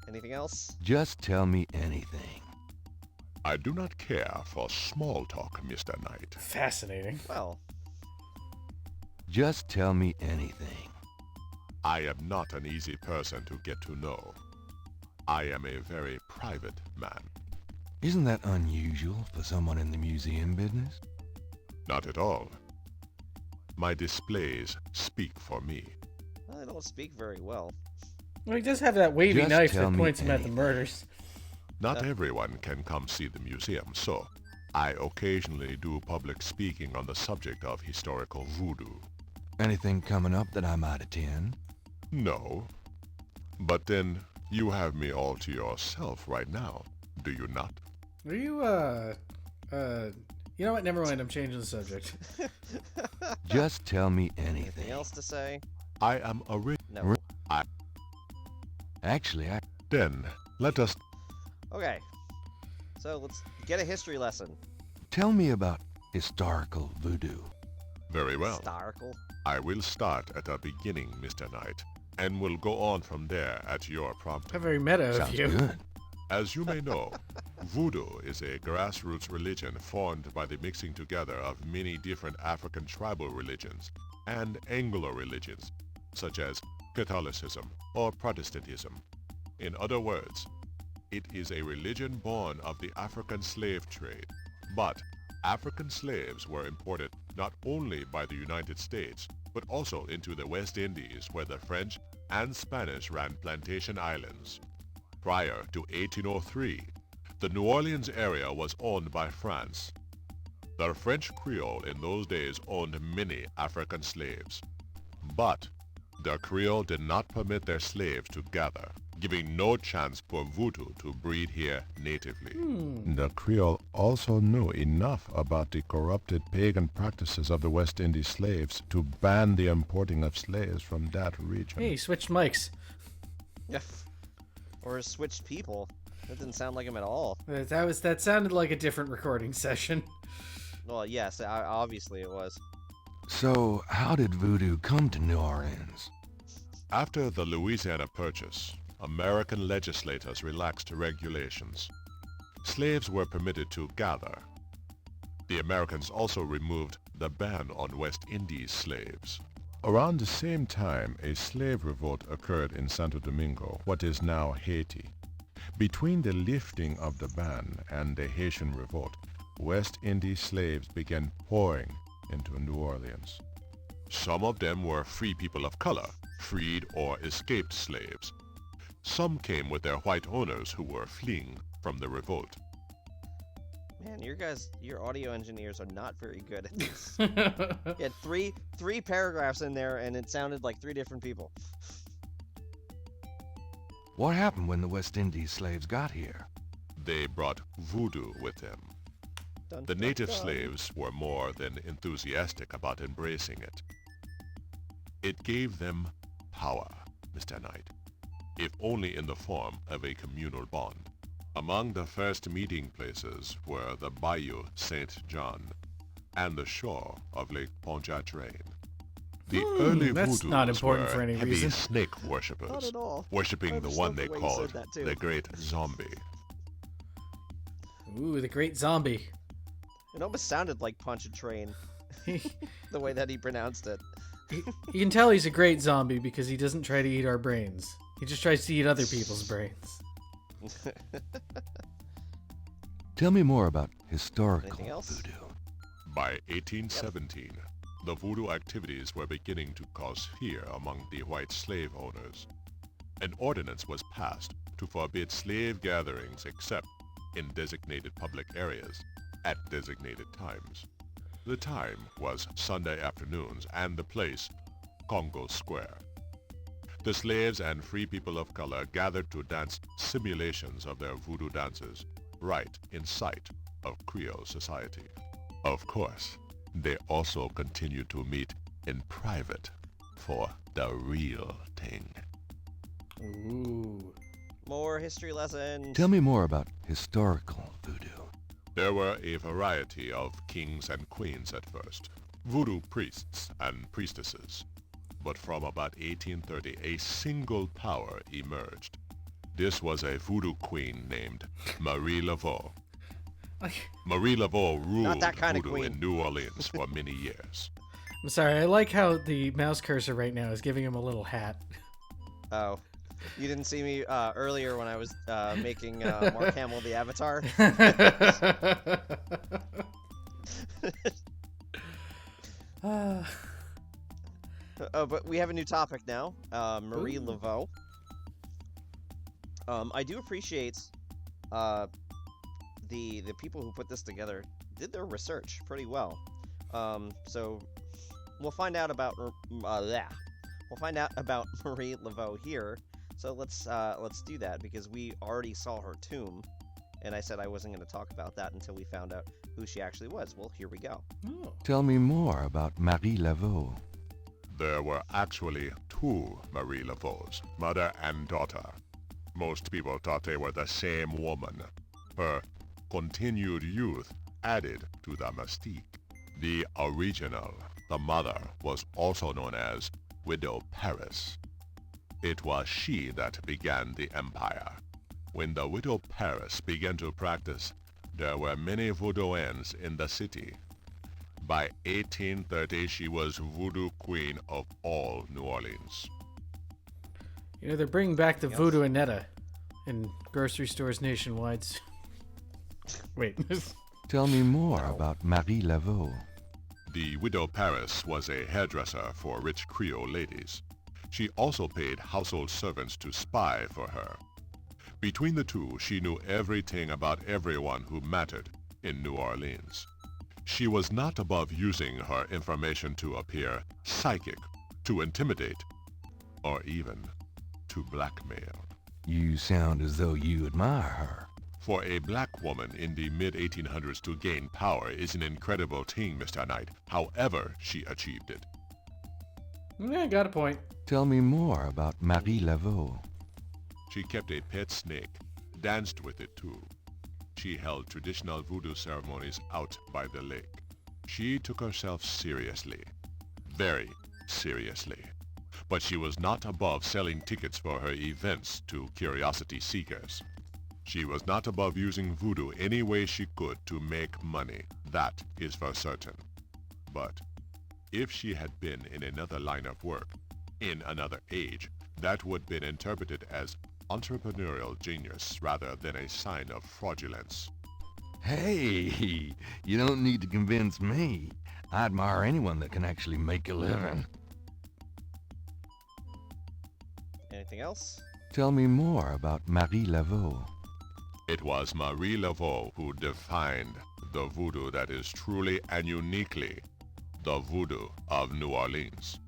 Anything else? Just tell me anything. I do not care for small talk, Mr. Knight. Fascinating. Well, Just tell me anything. I am not an easy person to get to know. I am a very private man. Isn't that unusual for someone in the museum business? Not at all. My displays speak for me. I don't speak very well. Well, he does have that wavy Just knife tell that me points him at the anything. murders. Not everyone can come see the museum, so I occasionally do public speaking on the subject of historical voodoo. Anything coming up that I might attend? No. But then, you have me all to yourself right now, do you not? Are you, you know what? Never mind. I'm changing the subject. Just tell me Anything anything. else to say? I am a No. Actually, Then, let us... Okay. So let's get a history lesson. tell me about historical voodoo? Very well. Historical. I will start at the beginning, Mr. Knight, and will go on from there at your How prompting. very meta of Sounds you. good. As you may know, Voodoo is a grassroots religion formed by the mixing together of many different African tribal religions and Anglo religions, such as Catholicism or Protestantism. In other words, it is a religion born of the African slave trade. But African slaves were imported not only by the United States, but also into the West Indies, where the French and Spanish ran plantation islands. Prior to 1803, the New Orleans area was owned by France. The French Creole in those days owned many African slaves. But the Creole did not permit their slaves to gather, giving no chance for Voodoo to breed here natively. The Creole also knew enough about the corrupted pagan practices of the West Indies slaves to ban the importing of slaves from that region. Hey, switched mics. Yeah. Or switched people. That didn't sound like him at all. That sounded like a different recording session. Well, yes, obviously it was. So, how did voodoo come to New Orleans? After the Louisiana Purchase, American legislators relaxed regulations. Slaves were permitted to gather. The Americans also removed the ban on West Indies slaves. Around the same time, a slave revolt occurred in Santo Domingo, what is now Haiti. Between the lifting of the ban and the Haitian revolt, West Indies slaves began pouring into New Orleans. Some of them were free people of color, freed or escaped slaves. Some came with their white owners who were fleeing from the revolt. Man, your audio engineers are not very good at this. You had three paragraphs in there, and it sounded like three different people. What happened when the West Indies slaves got here? They brought voodoo with them. Dun, The dun, native dun. slaves were more than enthusiastic about embracing it. It gave them power, Mr. Knight, if only in the form of a communal bond. Among the first meeting places were the Bayou Saint John and the shore of Lake Pontchartrain. The early that's Voodoos not important were for any heavy reason. snake Not worshippers, at all. I worshipping the understood one the they way you called said that, too. the Great Zombie. Ooh, the great zombie. It almost sounded like Pontchartrain, you the way that he pronounced it. can tell he's a great zombie because he doesn't try to eat our brains. He just tries to eat other people's brains. Tell me more about historical Anything else? voodoo. By 1817, the voodoo activities were beginning to cause fear among the white slave owners. An ordinance was passed to forbid slave gatherings except in designated public areas at designated times. The time was Sunday afternoons and the place, Congo Square. The slaves and free people of color gathered to dance simulations of their voodoo dances right in sight of Creole society. Of course, they also continued to meet in private for the real thing. Ooh. More history lessons. Tell me more about historical voodoo. There were a variety of kings and queens at first, voodoo priests and priestesses. But from about 1830, a single power emerged. This was a voodoo queen named Marie Laveau. Marie Laveau ruled that kind of voodoo queen. in New Orleans for many years. I'm sorry, I like how the mouse cursor right now is giving him a little hat. Oh. You didn't see me earlier when I was making Mark Hamill the Avatar? Oh, but we have a new topic now. Marie Ooh. Laveau. I do appreciate the people who put this together did their research pretty well. So we'll find out about we'll find out about Marie Laveau here. So let's do that because we already saw her tomb, and I said I wasn't going to talk about that until we found out who she actually was. Well, here we go. Oh. Tell me more about Marie Laveau. There were actually two Marie Laveaus, mother and daughter. Most people thought they were the same woman. Her continued youth added to the mystique. The original, the mother, was also known as Widow Paris. It was she that began the empire. When the Widow Paris began to practice, there were many Voodooans in the city. By 1830, she was Voodoo Queen of all New Orleans. You know, they're bringing back the Voodoo Annetta in grocery stores nationwide. Wait. Tell me more about Marie Laveau. The Widow Paris was a hairdresser for rich Creole ladies. She also paid household servants to spy for her. Between the two, she knew everything about everyone who mattered in New Orleans. She was not above using her information to appear psychic, to intimidate, or even to blackmail. You sound as though you admire her. For a black woman in the mid-1800s to gain power is an incredible thing, Mr. Knight. However she achieved it. Yeah, got a point. Tell me more about Marie Laveau. She kept a pet snake, danced with it too. She held traditional voodoo ceremonies out by the lake. She took herself seriously, very seriously. But she was not above selling tickets for her events to curiosity seekers. She was not above using voodoo any way she could to make money, that is for certain. But if she had been in another line of work, in another age, that would have been interpreted as entrepreneurial genius rather than a sign of fraudulence. Hey, you don't need to convince me. I admire anyone that can actually make a living. Anything else? Tell me more about Marie Laveau. It was Marie Laveau who defined the voodoo that is truly and uniquely the voodoo of New Orleans.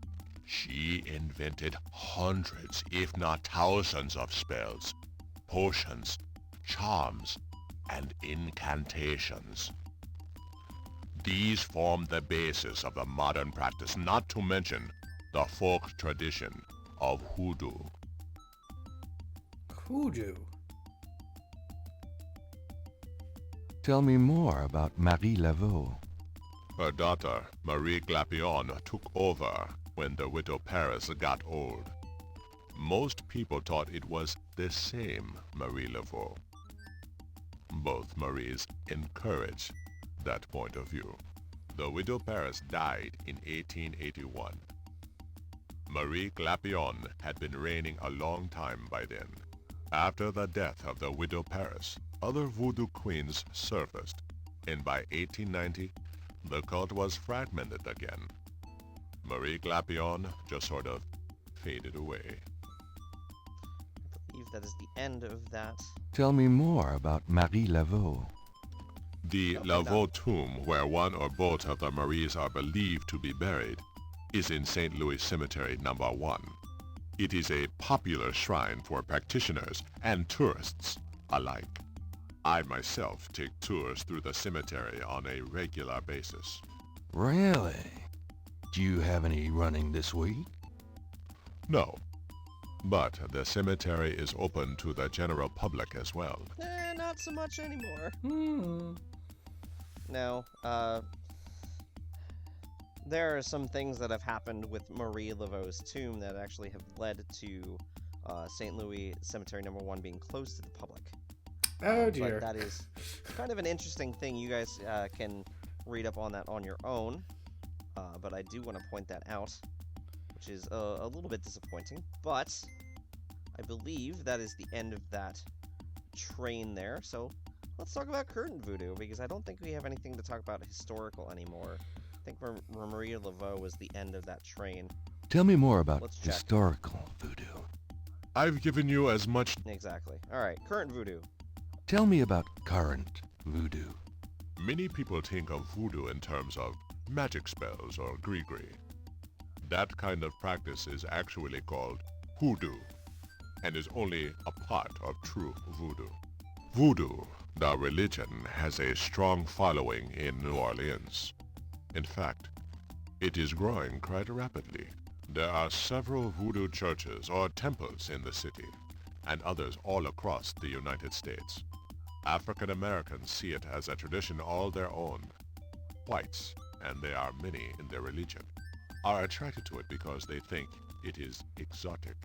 She invented hundreds, if not thousands of spells, potions, charms, and incantations. These form the basis of the modern practice, not to mention the folk tradition of hoodoo. Voodoo. Tell me more about Marie Laveau. Her daughter, Marie Glapion, took over when the Widow Paris got old. Most people thought it was the same Marie Laveau. Both Maries encouraged that point of view. The Widow Paris died in 1881. Marie Glapion had been reigning a long time by then. After the death of the Widow Paris, other voodoo queens surfaced, and by 1890, the cult was fragmented again. Marie Glapion just sort of faded away. I believe that is the end of that. Tell me more about Marie Laveau. The Laveau tomb, where one or both of the Maries are believed to be buried, is in St. Louis Cemetery No. 1. It is a popular shrine for practitioners and tourists alike. I myself take tours through the cemetery on a regular basis. Really? Do you have any running this week? No, but the cemetery is open to the general public as well. Not so much anymore. No, there are some things that have happened with Marie Laveau's tomb that actually have led to St. Louis Cemetery No. 1 being closed to the public. Oh dear. But that is kind of an interesting thing. You guys can read up on that on your own. But I do want to point that out, which is a little bit disappointing. But I believe that is the end of that train there. So let's talk about current voodoo, because I don't think we have anything to talk about historical anymore. I think Marie Laveau was the end of that train. Tell me more about Let's check. historical voodoo. I've given you as much... Exactly. Alright, current voodoo. Tell me about current voodoo. Many people think of voodoo in terms of magic spells or gree-gree. That kind of practice is actually called hoodoo, and is only a part of true voodoo. Voodoo, the religion, has a strong following in New Orleans. In fact, it is growing quite rapidly. There are several voodoo churches or temples in the city, and others all across the United States. African Americans see it as a tradition all their own. Whites and they are many in their religion, are attracted to it because they think it is exotic.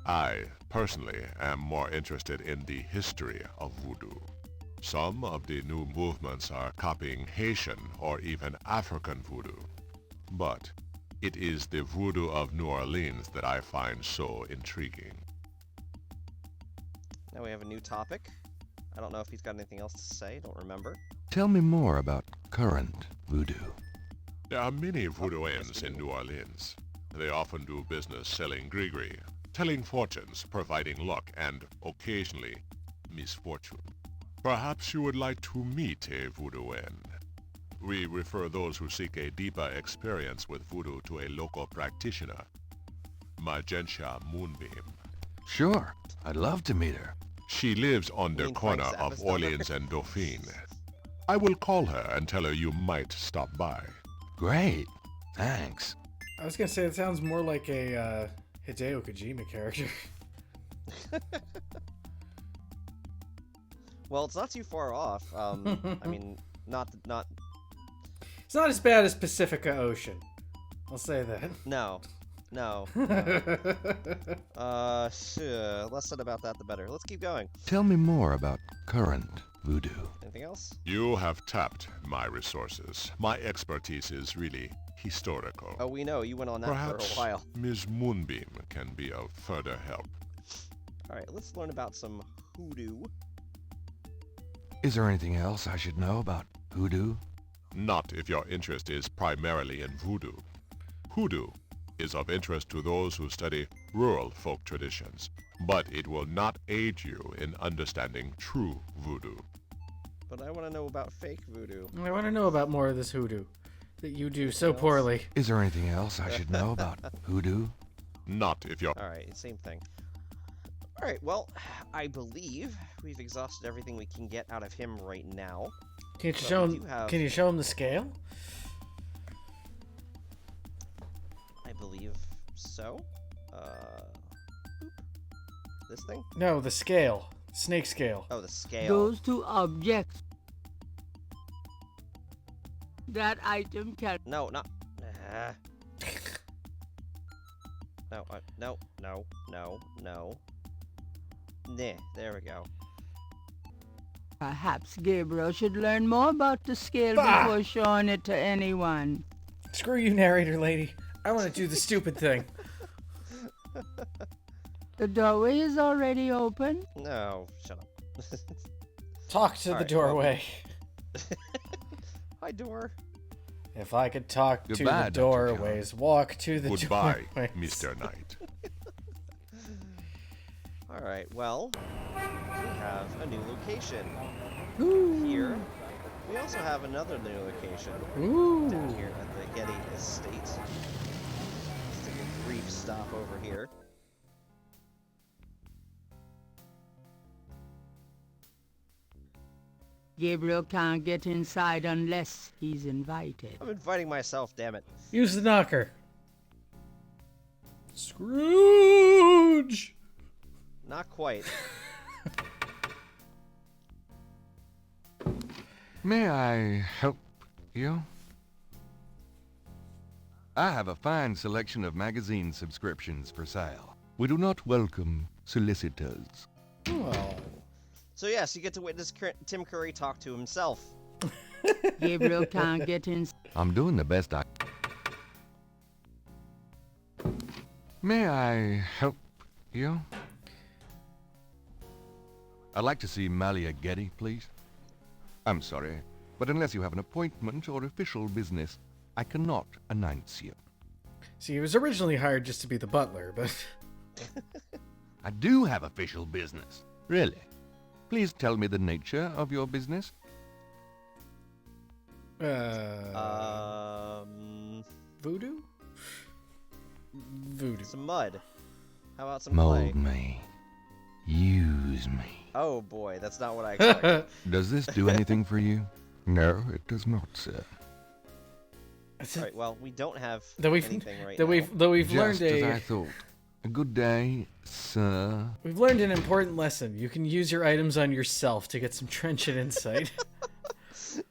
I, personally, am more interested in the history of voodoo. Some of the new movements are copying Haitian or even African voodoo. But it is the voodoo of New Orleans that I find so intriguing. Now we have a new topic. I don't know if he's got anything else to say. Don't remember. Tell me more about current voodoo. There are many voodooians in New Orleans. They often do business selling gree-gree, telling fortunes, providing luck, and, occasionally, misfortune. Perhaps you would like to meet a voodooian. We refer those who seek a deeper experience with voodoo to a local practitioner, Magenta Moonbeam. Sure, I'd love to meet her. She lives on the corner of Orleans and Dauphine. I will call her and tell her you might stop by. Great, thanks. I was gonna say it sounds more like a Hideo Kojima character. Well, it's not too far off. I mean, not. It's not as bad as Pacifica Ocean. I'll say that. No. Sure. Less said about that, the better. Let's keep going. Tell me more about current voodoo. Anything else? You have tapped my resources. My expertise is really historical. Oh, we know. You went on that Perhaps for a while. Ms. Moonbeam can be of further help. Alright, let's learn about some hoodoo. Is there anything else I should know about hoodoo? Not if your interest is primarily in voodoo. Hoodoo is of interest to those who study rural folk traditions, but it will not aid you in understanding true voodoo. But I want to know about fake voodoo. I want to know about more of this hoodoo that you do so poorly. Is there anything else I should know about hoodoo? Not if you're... Alright, same thing. Alright, well, I believe we've exhausted everything we can get out of him right now. Can you show him the scale? I believe so. Boop. This thing? No, the scale. Snake scale. Oh, the scale. Those two objects. That item can... No, not... No. Nah, there we go. Perhaps Gabriel should learn more about the scale before showing it to anyone. Screw you, narrator lady. I want to do the stupid thing. The doorway is already open. No, shut up. Talk to the doorway. Hi, door. If I could talk Goodbye, to the doorways, walk to the Goodbye, doorways. Mr. Knight. Alright, well, we have a new location. Ooh. Here. We also have another new location. Ooh. Down here at the Getty Estate. Let's take a brief stop over here. Gabriel can't get inside unless he's invited. I'm inviting myself, damn it. Use the knocker. Scrooge! Not quite. May I help you? I have a fine selection of magazine subscriptions for sale. We do not welcome solicitors. Oh. So yes, you get to witness Tim Curry talk to himself. Gabriel can't get in. I'm doing the best I... May I help you? I'd like to see Malia Getty, please. I'm sorry, but unless you have an appointment or official business, I cannot announce you. See, he was originally hired just to be the butler, but... I do have official business. Really? Please tell me the nature of your business. Voodoo? Voodoo. Some mud. How about some clay? Mold me. Use me. Oh boy, that's not what I expected. Does this do anything for you? No, it does not, sir. Alright, well, we don't have anything right Though we've Just learned as I thought. A good day, sir. We've learned an important lesson. You can use your items on yourself to get some trenchant insight.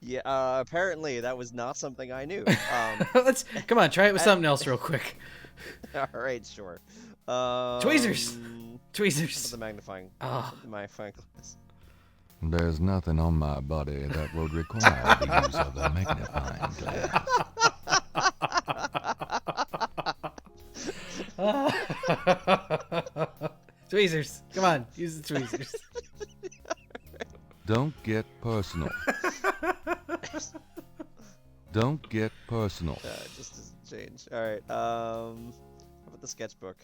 Yeah, apparently that was not something I knew. Come on, try it with something else real quick. All right, sure. Tweezers. What Tweezers. about the magnifying glass? There's nothing on my body that would require the use of a magnifying glass. Tweezers. Come on, use the tweezers. Don't get personal. Don't get personal. Just doesn't change. All right. How about the sketchbook?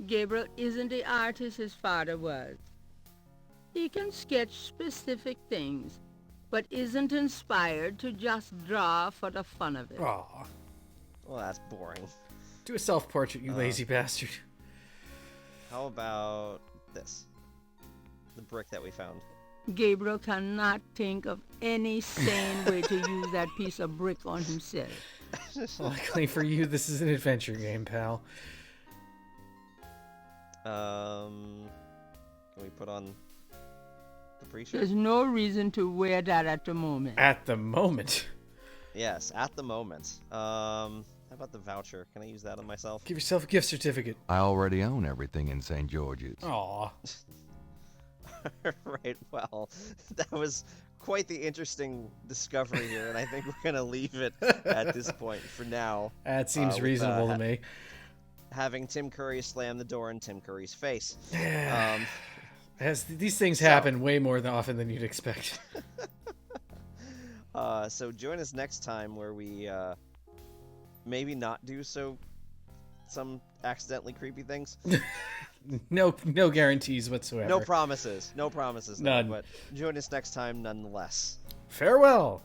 Gabriel isn't the artist his father was. He can sketch specific things, but isn't inspired to just draw for the fun of it. Aw. Well, that's boring. Do a self-portrait, you lazy bastard. How about this? The brick that we found. Gabriel cannot think of any sane way to use that piece of brick on himself. Luckily for you, this is an adventure game, pal. Can we put on the pre-shirt? There's no reason to wear that at the moment. At the moment? Yes, at the moment. How about the voucher? Can I use that on myself? Give yourself a gift certificate. I already own everything in St. George's. Aw. Right, well, that was quite the interesting discovery here, and I think we're going to leave it at this point for now. That seems reasonable to me. Having Tim Curry slam the door in Tim Curry's face. These things happen way more often than you'd expect. So join us next time where we maybe not do some accidentally creepy things. No guarantees whatsoever. No promises. None. But join us next time nonetheless. Farewell.